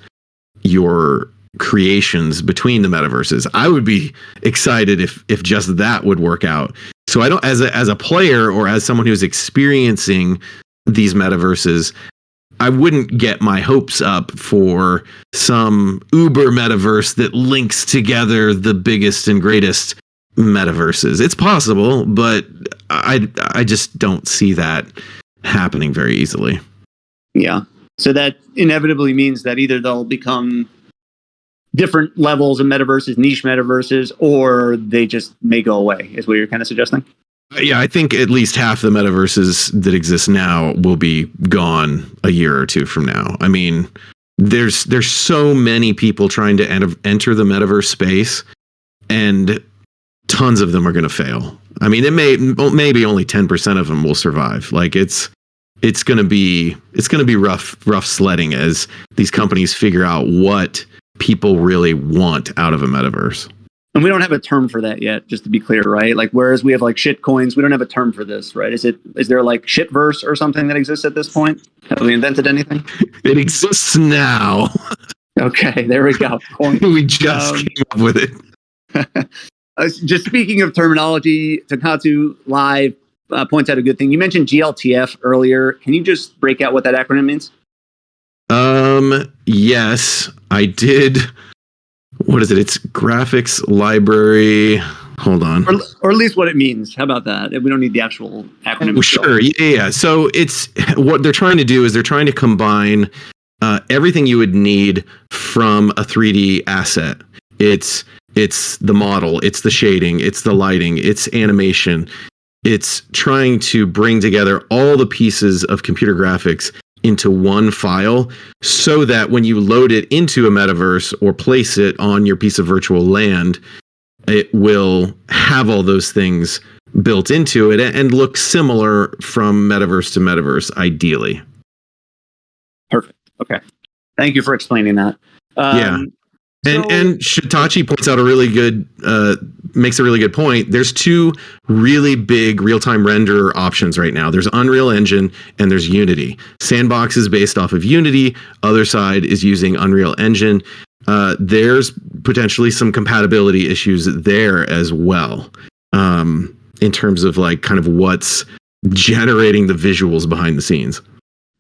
your creations between the metaverses. I would be excited if just that would work out. So I don't, as a player or as someone who's experiencing these metaverses, I wouldn't get my hopes up for some uber metaverse that links together the biggest and greatest metaverses. It's possible, but I just don't see that happening very easily. Yeah. So that inevitably means that either they'll become different levels of metaverses, niche metaverses, or they just may go away, is what you're kind of suggesting? Yeah, I think at least half the metaverses that exist now will be gone a year or 2 from now. I mean, there's so many people trying to enter the metaverse space, and tons of them are going to fail. I mean, maybe only 10% of them will survive. Like it's going to be rough sledding as these companies figure out what people really want out of a metaverse. And we don't have a term for that yet, just to be clear, right? Like, whereas we have like shit coins, we don't have a term for this, right? Is there like shitverse or something that exists at this point? Have we invented anything? It exists now. Okay, there we go. We just came up with it. Just speaking of terminology, Takatsu Live points out a good thing. You mentioned GLTF earlier. Can you just break out what that acronym means? Yes, I did. What is it? It's graphics library. Hold on. Or at least what it means. How about that? We don't need the actual acronym. Oh, sure. Yeah. So it's what they're trying to do is they're trying to combine everything you would need from a 3D asset. It's the model, it's the shading, it's the lighting, it's animation. It's trying to bring together all the pieces of computer graphics into one file so that when you load it into a metaverse or place it on your piece of virtual land, it will have all those things built into it and look similar from metaverse to metaverse, ideally. Perfect. Okay. Thank you for explaining that. Yeah. And Shitachi points out makes a really good point. There's 2 really big real-time renderer options right now. There's Unreal Engine and there's Unity. Sandbox is based off of Unity. Other side is using Unreal Engine. There's potentially some compatibility issues there as well, in terms of like kind of what's generating the visuals behind the scenes.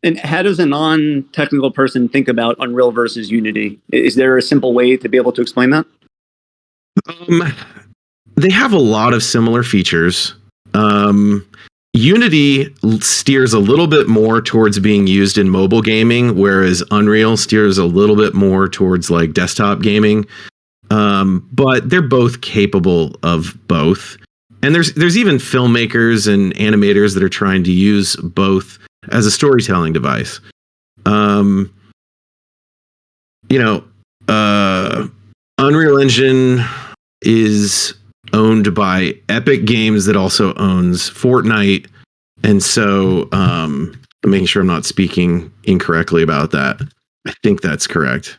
And how does a non-technical person think about Unreal versus Unity? Is there a simple way to be able to explain that? They have a lot of similar features. Unity steers a little bit more towards being used in mobile gaming, whereas Unreal steers a little bit more towards like desktop gaming. But they're both capable of both. And there's even filmmakers and animators that are trying to use both as a storytelling device. Unreal Engine is owned by Epic Games that also owns Fortnite. And so I'm making sure I'm not speaking incorrectly about that. I think that's correct.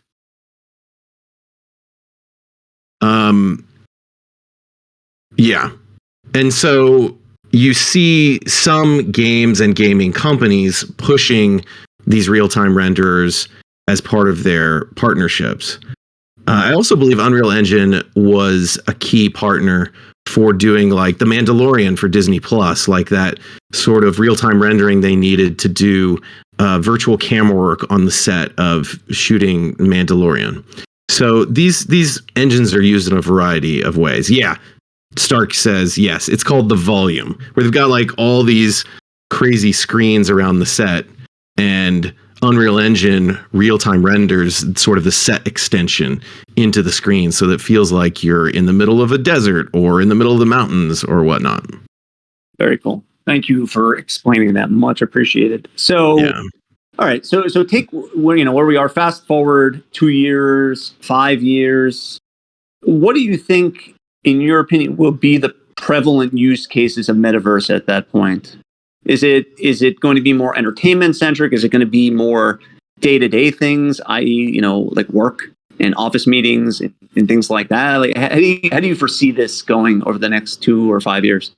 Yeah. And so you see some games and gaming companies pushing these real-time renderers as part of their partnerships. I also believe Unreal Engine was a key partner for doing like The Mandalorian for Disney Plus, like that sort of real-time rendering they needed to do virtual camera work on the set of shooting Mandalorian. So these engines are used in a variety of ways. Yeah, Stark says yes. It's called the volume, where they've got like all these crazy screens around the set, and Unreal Engine real-time renders sort of the set extension into the screen, so that it feels like you're in the middle of a desert or in the middle of the mountains or whatnot. Very cool. Thank you for explaining that. Much appreciated. So, Yeah. All right. So take where we are. Fast forward 2 years, 5 years. What do you think, in your opinion, will be the prevalent use cases of metaverse at that point? Is it going to be more entertainment centric? Is it going to be more day-to-day things, i.e., like work and office meetings and things like that? Like, how do you foresee this going over the next 2 or 5 years?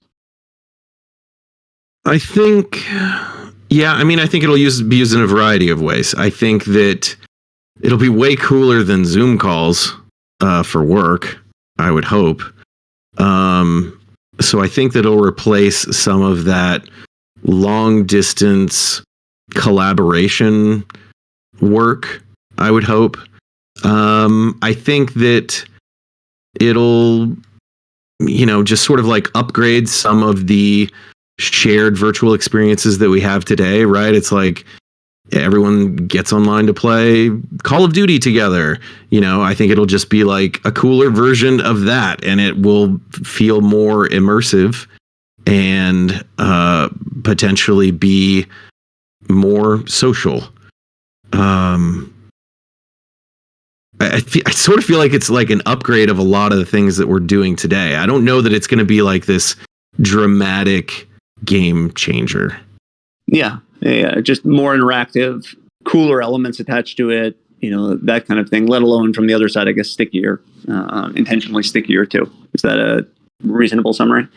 I think, I think it'll be used in a variety of ways. I think that it'll be way cooler than Zoom calls for work, I would hope. So I think that it'll replace some of that long distance collaboration work, I would hope. I think that it'll, just sort of like upgrade some of the shared virtual experiences that we have today, right? It's like everyone gets online to play Call of Duty together. I think it'll just be like a cooler version of that, and it will feel more immersive and potentially be more social. I sort of feel like it's like an upgrade of a lot of the things that we're doing today. I don't know that it's going to be like this dramatic game changer. Yeah, just more interactive, cooler elements attached to it, that kind of thing, let alone from the other side, I guess, stickier, intentionally stickier too. Is that a reasonable summary?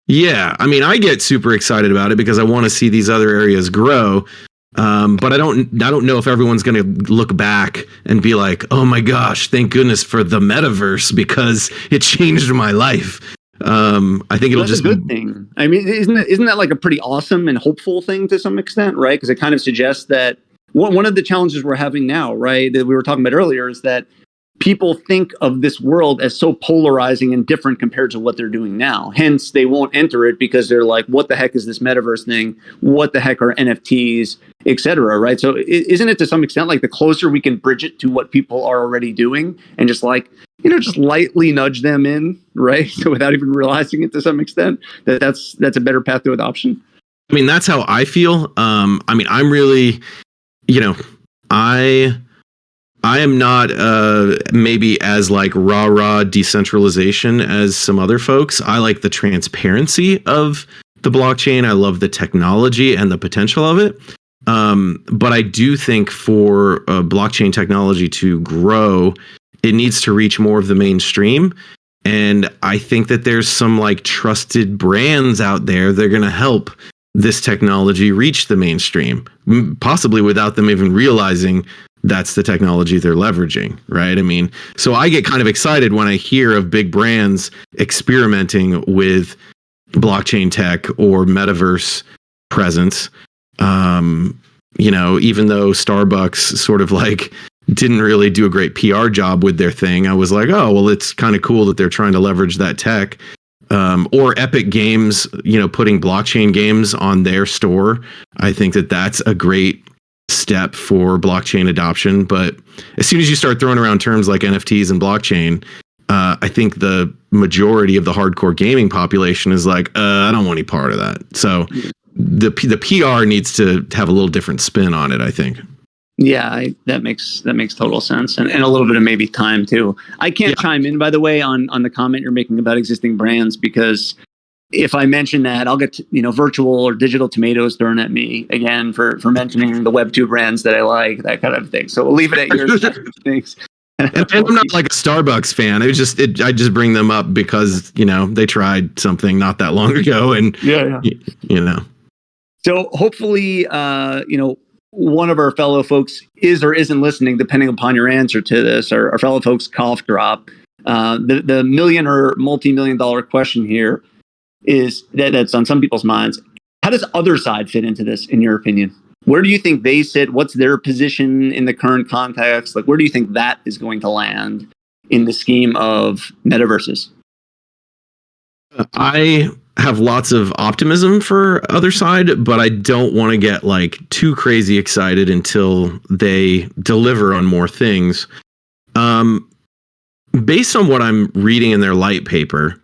Yeah, I get super excited about it because I want to see these other areas grow. But I don't know if everyone's going to look back and be like, oh my gosh, thank goodness for the metaverse because it changed my life. I think it'll just be a good thing. Isn't that like a pretty awesome and hopeful thing to some extent, right? Because it kind of suggests that one of the challenges we're having now, right, that we were talking about earlier, is that people think of this world as so polarizing and different compared to what they're doing now. Hence, they won't enter it because they're like, what the heck is this metaverse thing? What the heck are NFTs, et cetera, right? So isn't it to some extent like the closer we can bridge it to what people are already doing and just like, just lightly nudge them in, right? So without even realizing it to some extent, that's a better path to adoption. That's how I feel. I'm really, I am not maybe as like rah decentralization as some other folks. I like the transparency of the blockchain. I love the technology and the potential of it. But I do think for blockchain technology to grow, it needs to reach more of the mainstream. And I think that there's some like trusted brands out there that are going to help this technology reach the mainstream, possibly without them even realizing that's the technology they're leveraging, right? So I get kind of excited when I hear of big brands experimenting with blockchain tech or metaverse presence. Even though Starbucks sort of like didn't really do a great PR job with their thing, I was like, oh, well, it's kind of cool that they're trying to leverage that tech. Or Epic Games, putting blockchain games on their store. I think that that's a great step for blockchain adoption. But as soon as you start throwing around terms like NFTs and blockchain, I think the majority of the hardcore gaming population is like, I don't want any part of that. So the PR needs to have a little different spin on it, I think. Yeah, that makes total sense, and a little bit of maybe time too. I can't chime in, by the way, on the comment you're making about existing brands, because if I mention that, I'll get virtual or digital tomatoes thrown at me again for mentioning the Web2 brands that I like, that kind of thing. So we'll leave it at yours. Things. And I'm not like a Starbucks fan. I just bring them up because they tried something not that long ago, and So hopefully, one of our fellow folks is or isn't listening, depending upon your answer to this. Our fellow folks cough drop. The million or multi-million dollar question here is that's on some people's minds. How does other side fit into this, in your opinion? Where do you think they sit? What's their position in the current context? Like, where do you think that is going to land in the scheme of metaverses? I have lots of optimism for other side, but I don't want to get like too crazy excited until they deliver on more things. Based on what I'm reading in their light paper,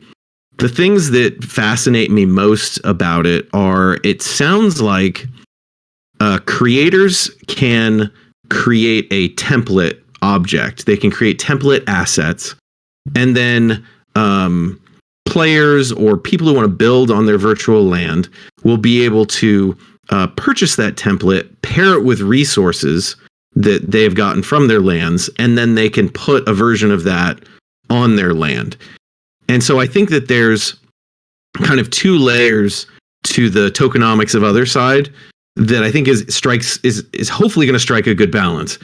the things that fascinate me most about it are, it sounds like creators can create a template object. They can create template assets, and then players or people who want to build on their virtual land will be able to purchase that template, pair it with resources that they have gotten from their lands, and then they can put a version of that on their land. And so I think that there's kind of two layers to the tokenomics of other side that I think is hopefully going to strike a good balance.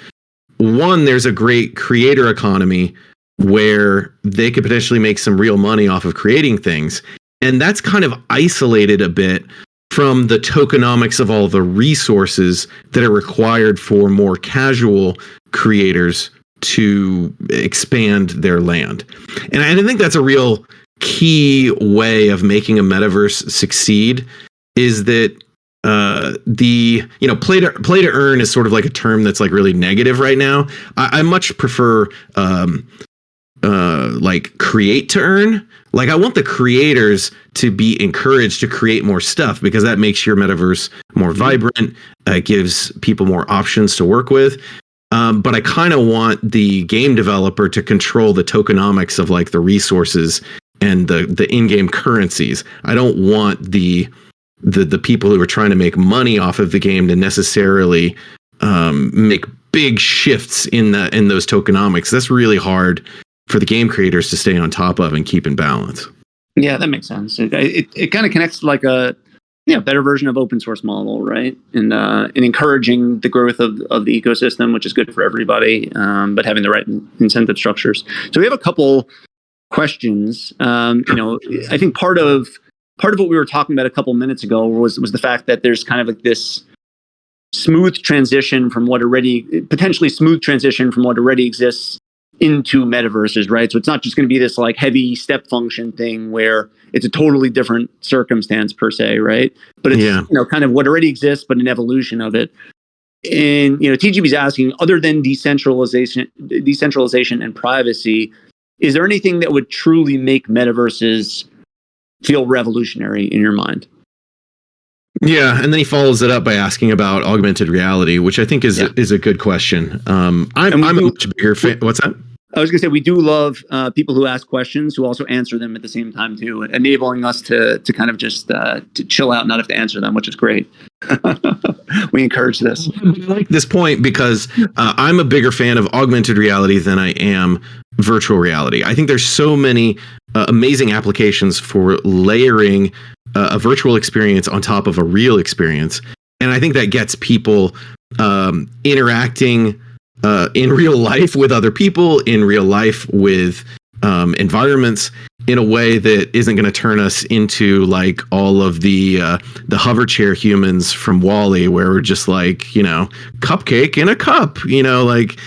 One, there's a great creator economy where they could potentially make some real money off of creating things. And that's kind of isolated a bit from the tokenomics of all the resources that are required for more casual creators to expand their land. And I think that's a real key way of making a metaverse succeed, is that play to earn is sort of like a term that's like really negative right now. I much prefer like create to earn. Like, I want the creators to be encouraged to create more stuff, because that makes your metaverse more vibrant. It gives people more options to work with. But I kind of want the game developer to control the tokenomics of like the resources and the in-game currencies. I don't want the people who are trying to make money off of the game to necessarily make big shifts in those tokenomics. That's really hard for the game creators to stay on top of and keep in balance. Yeah, that makes sense. It kind of connects to like a better version of open source model, right? And encouraging the growth of the ecosystem, which is good for everybody, but having the right incentive structures. So we have a couple questions. I think part of what we were talking about a couple minutes ago was the fact that there's kind of like this potentially smooth transition from what already exists into metaverses, right? So it's not just going to be this like heavy step function thing where it's a totally different circumstance per se, right? But it's kind of what already exists, but an evolution of it. And TGB's asking, other than decentralization and privacy, is there anything that would truly make metaverses feel revolutionary in your mind? Yeah, and then he follows it up by asking about augmented reality, which I think is a good question. I'm a much bigger fan. What's that? I was going to say, we do love people who ask questions who also answer them at the same time too, enabling us to kind of just to chill out and not have to answer them, which is great. We encourage this. I like this point because I'm a bigger fan of augmented reality than I am virtual reality. I think there's so many amazing applications for layering a virtual experience on top of a real experience. And I think that gets people interacting in real life with other people, in real life with environments, in a way that isn't going to turn us into like all of the hover chair humans from WALL-E, where we're just like, cupcake in a cup, like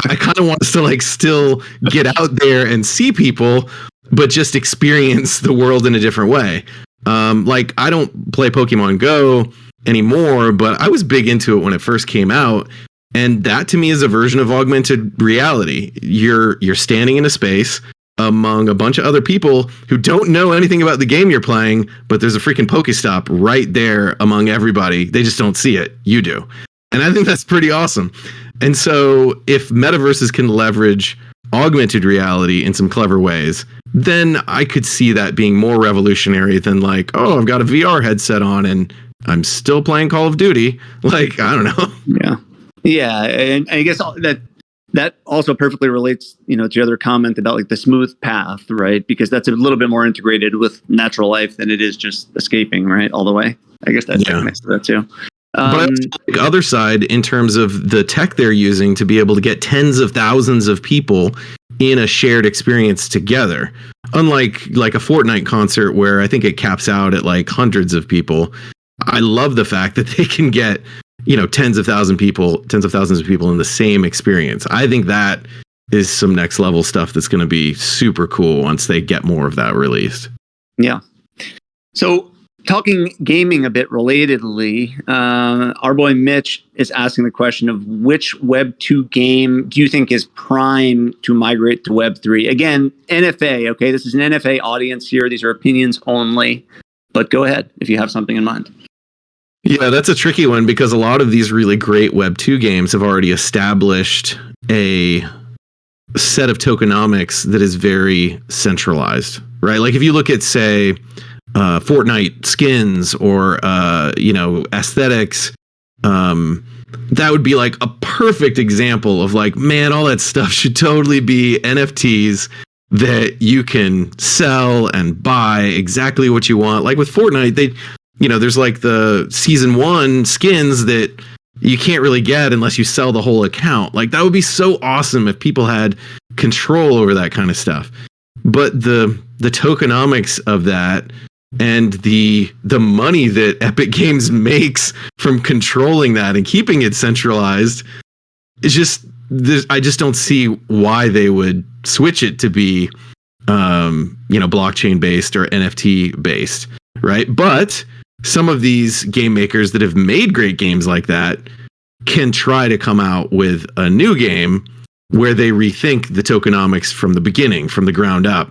I kind of want us to like still get out there and see people, but just experience the world in a different way. Like, I don't play Pokemon Go anymore, but I was big into it when it first came out. And that to me is a version of augmented reality. You're standing in a space among a bunch of other people who don't know anything about the game you're playing, but there's a freaking Pokestop right there among everybody. They just don't see it. You do. And I think that's pretty awesome. And so if metaverses can leverage augmented reality in some clever ways, then I could see that being more revolutionary than like, oh, I've got a VR headset on and I'm still playing Call of Duty. Like, I don't know. Yeah. Yeah, and I guess that also perfectly relates, to your other comment about like the smooth path, right? Because that's a little bit more integrated with natural life than it is just escaping, right, all the way. I guess that's next to that too. But the other side, in terms of the tech they're using to be able to get tens of thousands of people in a shared experience together. Unlike like a Fortnite concert where I think it caps out at like hundreds of people. I love the fact that they can get, tens of thousands of people in the same experience. I think that is some next level stuff that's going to be super cool once they get more of that released. Yeah. So talking gaming a bit relatedly, our boy Mitch is asking the question of which Web 2 game do you think is prime to migrate to Web 3? Again, NFA, okay? This is an NFA audience here. These are opinions only. But go ahead if you have something in mind. Yeah, that's a tricky one because a lot of these really great Web 2 games have already established a set of tokenomics that is very centralized, right? Like if you look at, say, Fortnite skins or aesthetics, that would be like a perfect example of like, man, all that stuff should totally be NFTs that you can sell and buy exactly what you want. Like with Fortnite, there's like the season 1 skins that you can't really get unless you sell the whole account. Like that would be so awesome if people had control over that kind of stuff. But the tokenomics of that and the money that Epic Games makes from controlling that and keeping it centralized is just, I just don't see why they would switch it to be blockchain based or NFT based, right? But some of these game makers that have made great games like that can try to come out with a new game where they rethink the tokenomics from the beginning, from the ground up.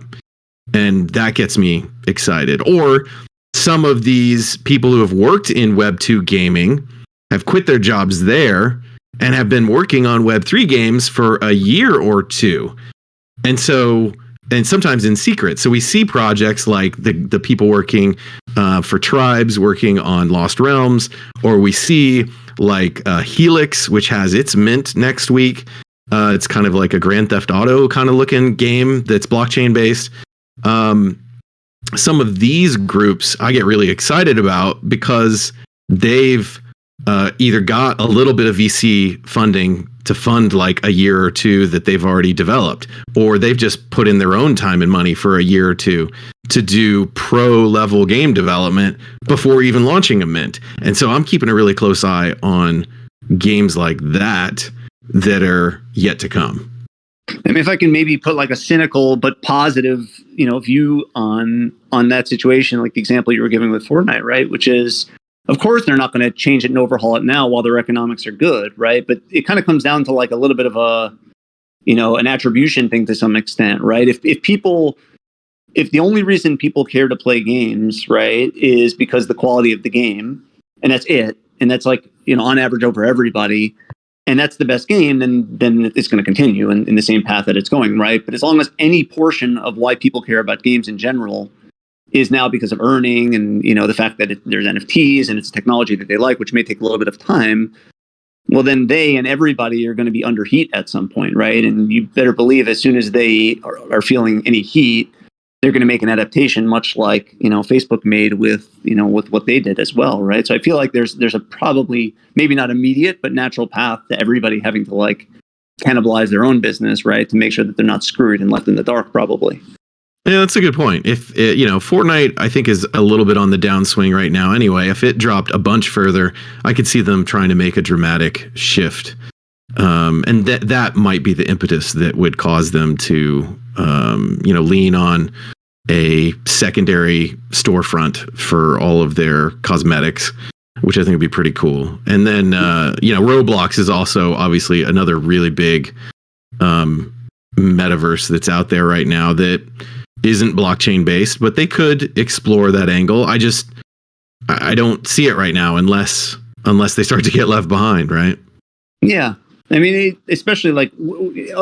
And that gets me excited. Or some of these people who have worked in Web 2 gaming have quit their jobs there and have been working on Web 3 games for a year or two. And sometimes in secret. So we see projects like the people working for Tribes working on Lost Realms, or we see like Helix, which has its mint next week. It's kind of like a Grand Theft Auto kind of looking game that's blockchain based. Some of these groups I get really excited about because they've either got a little bit of VC funding to fund like a year or two that they've already developed, or they've just put in their own time and money for a year or two to do pro level game development before even launching a mint. And so I'm keeping a really close eye on games like that are yet to come. I mean, if I can maybe put like a cynical but positive, view on that situation, like the example you were giving with Fortnite, right? Which is, of course, they're not going to change it and overhaul it now while their economics are good, right? But it kind of comes down to like a little bit of an attribution thing to some extent, right? If the only reason people care to play games, right, is because the quality of the game, and that's it, and that's like, on average over everybody, and that's the best game, then it's going to continue in the same path that it's going, right? But as long as any portion of why people care about games in general is now because of earning and, the fact that there's NFTs and it's technology that they like, which may take a little bit of time, well, then they and everybody are going to be under heat at some point, right? And you better believe as soon as they are feeling any heat, they're going to make an adaptation, much like, Facebook made with what they did as well, right? So I feel like there's a probably, maybe not immediate, but natural path to everybody having to like cannibalize their own business, right? To make sure that they're not screwed and left in the dark, probably. Yeah, that's a good point. If Fortnite, I think, is a little bit on the downswing right now anyway. If it dropped a bunch further, I could see them trying to make a dramatic shift. And that might be the impetus that would cause them to, lean on a secondary storefront for all of their cosmetics, which I think would be pretty cool. And then, Roblox is also obviously another really big metaverse that's out there right now that isn't blockchain based, but they could explore that angle. I don't see it right now unless they start to get left behind, right? Yeah. I mean, especially like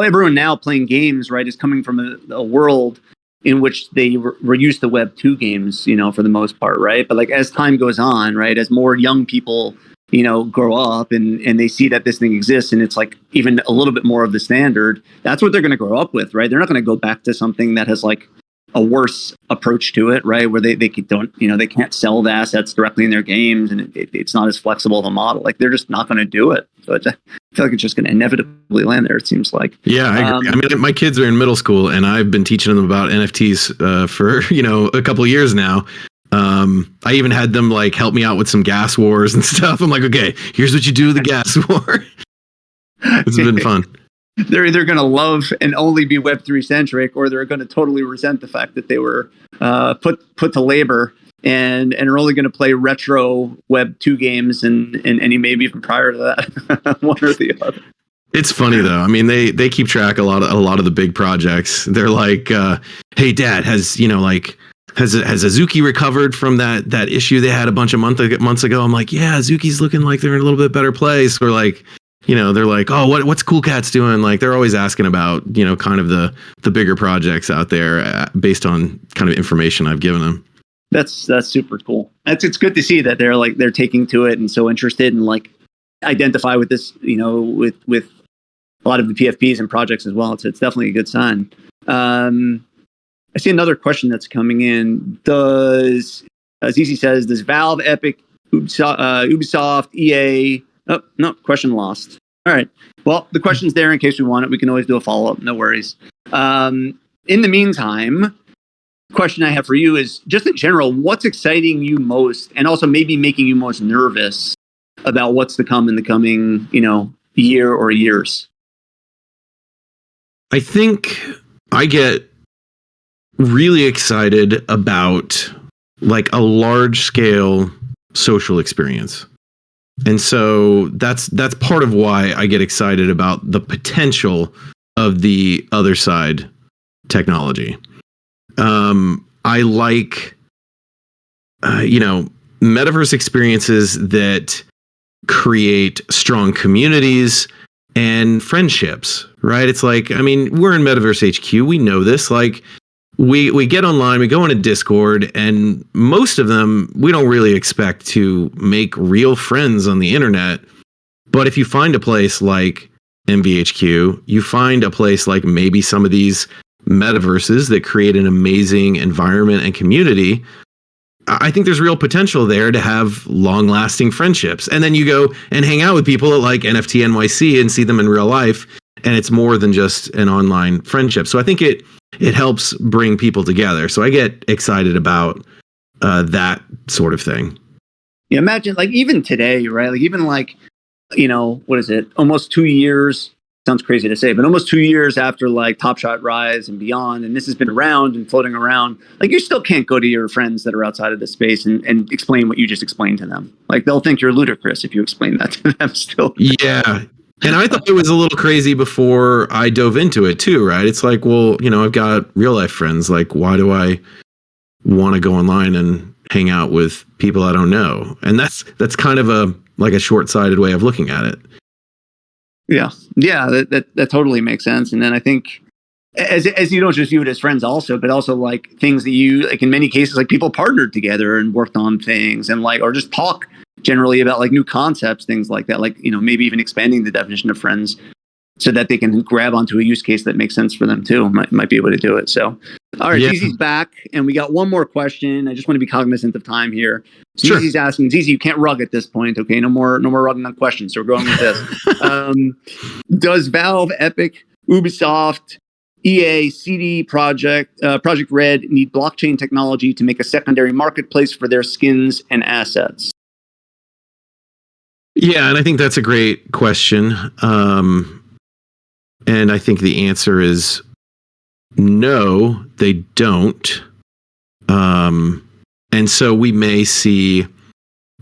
everyone now playing games, right, is coming from a world in which they were used to Web 2 games, for the most part, right? But like as time goes on, right, as more young people, grow up and they see that this thing exists and it's like even a little bit more of the standard, that's what they're going to grow up with, right? They're not going to go back to something that has like a worse approach to it, right? Where they don't, they can't sell the assets directly in their games and it's not as flexible of a model. Like they're just not going to do it. So feel like it's just going to inevitably land there, it seems like. Yeah, I agree. I mean, my kids are in middle school, and I've been teaching them about NFTs for a couple of years now. I even had them like help me out with some gas wars and stuff. I'm like, okay, here's what you do with the gas war. It's been fun. They're either going to love and only be Web3 centric, or they're going to totally resent the fact that they were put to labor and are only going to play retro Web 2 games and any maybe even prior to that, one or the other. It's funny though. I mean, they keep track a lot of the big projects. They're like, hey, Dad, has Azuki recovered from that issue they had a bunch of months ago? I'm like, yeah, Azuki's looking like they're in a little bit better place. Or like, they're like, oh, what's Cool Cat's doing? Like, they're always asking about, kind of the bigger projects out there based on kind of information I've given them. That's super cool. It's good to see that they're taking to it and so interested and like identify with this, with a lot of the PFPs and projects as well. It's definitely a good sign. I see another question that's coming in. Zizi says, does Valve, Epic, Ubisoft, EA... Oh, no, question lost. All right. Well, the question's there in case we want it. We can always do a follow-up. No worries. In the meantime, the question I have for you is, just in general, what's exciting you most and also maybe making you most nervous about what's to come in the coming, year or years? I think I get really excited about like a large-scale social experience. And so that's part of why I get excited about the potential of the other side technology. I like, metaverse experiences that create strong communities and friendships, right? It's like, I mean, we're in Metaverse HQ. We know this. Like, we get online, we go into Discord, and most of them, we don't really expect to make real friends on the internet. But if you find a place like MVHQ, you find a place like maybe some of these metaverses that create an amazing environment and community, I think there's real potential there to have long-lasting friendships. And then you go and hang out with people at like NFT NYC and see them in real life, and it's more than just an online friendship. So I think it helps bring people together. So I get excited about that sort of thing. Yeah, imagine like even today, right? Like even like, what is it? Almost 2 years. Sounds crazy to say, but almost 2 years after like Top Shot Rise and beyond, and this has been around and floating around, like you still can't go to your friends that are outside of this space and explain what you just explained to them. Like they'll think you're ludicrous if you explain that to them still. Yeah. And I thought it was a little crazy before I dove into it too, right? It's like, well, I've got real life friends. Like, why do I want to go online and hang out with people I don't know? And that's kind of a short-sighted way of looking at it. Yeah, that totally makes sense. And then I think as you don't just view it as friends also, but also like things that you, like in many cases, like people partnered together and worked on things and like, or just talk generally about like new concepts, things like that, like, maybe even expanding the definition of friends so that they can grab onto a use case that makes sense for them too, might be able to do it. So, all right, Zizi's back and we got one more question. I just want to be cognizant of time here. So sure. Zizi's asking, Zizi, you can't rug at this point. Okay. No more rugging on questions. So we're going with this. Does Valve, Epic, Ubisoft, EA, CD Project Red need blockchain technology to make a secondary marketplace for their skins and assets? Yeah, and I think that's a great question. And I think the answer is no, they don't. And so we may see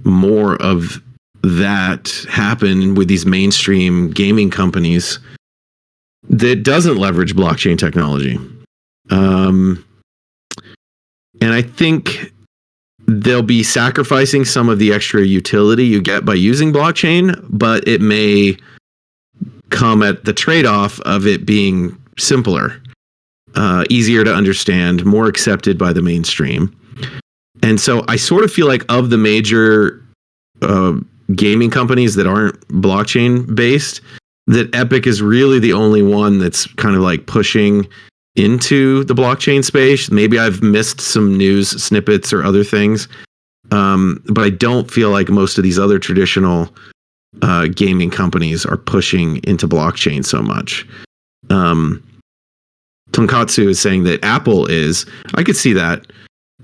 more of that happen with these mainstream gaming companies that doesn't leverage blockchain technology. And I think they'll be sacrificing some of the extra utility you get by using blockchain, but it may come at the trade-off of it being simpler, easier to understand, more accepted by the mainstream. And so I sort of feel like of the major gaming companies that aren't blockchain based, that Epic is really the only one that's kind of like pushing into the blockchain space. Maybe I've missed some news snippets or other things. But I don't feel like most of these other traditional gaming companies are pushing into blockchain so much. Tonkatsu is saying that Apple is. I could see that.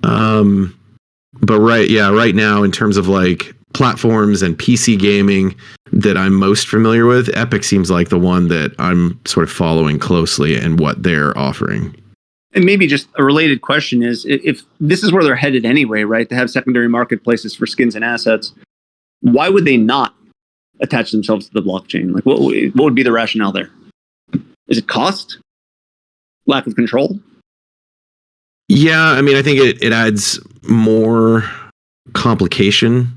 But right now, in terms of like platforms and PC gaming that I'm most familiar with, Epic seems like the one that I'm sort of following closely and what they're offering. And maybe just a related question is, if this is where they're headed anyway, right? To have secondary marketplaces for skins and assets, why would they not attach themselves to the blockchain? Like, what would be the rationale there? Is it cost? Lack of control? Yeah, I mean, I think it adds more complication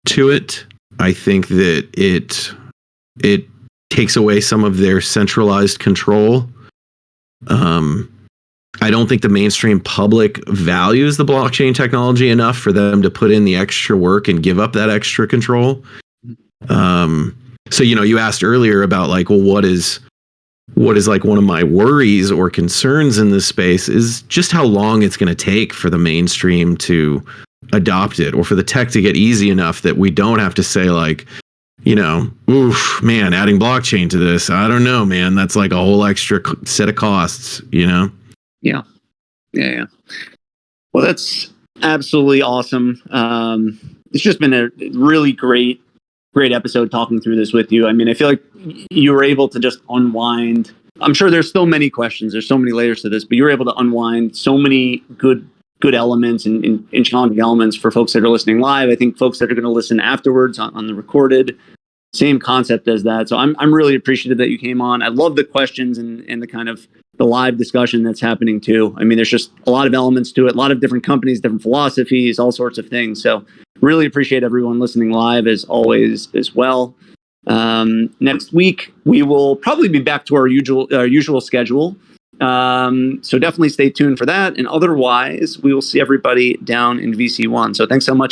to it. I think that it takes away some of their centralized control. I don't think the mainstream public values the blockchain technology enough for them to put in the extra work and give up that extra control. So, you asked earlier about like, well, what is like one of my worries or concerns in this space is just how long it's going to take for the mainstream to adopt it, or for the tech to get easy enough that we don't have to say like, oof, man, adding blockchain to this, I don't know, man, that's like a whole extra set of costs, Yeah. Well, that's absolutely awesome. It's just been a really great episode talking through this with you. I mean, I feel like you were able to just unwind. I'm sure there's still many questions. There's so many layers to this, but you were able to unwind so many good elements and challenging elements for folks that are listening live. I think folks that are going to listen afterwards on the recorded, same concept as that. So I'm really appreciative that you came on. I love the questions and the kind of the live discussion that's happening too. I mean, there's just a lot of elements to it, a lot of different companies, different philosophies, all sorts of things. So really appreciate everyone listening live as always as well. Next week, we will probably be back to our usual schedule. So definitely stay tuned for that. And otherwise, we will see everybody down in VC1. So thanks so much.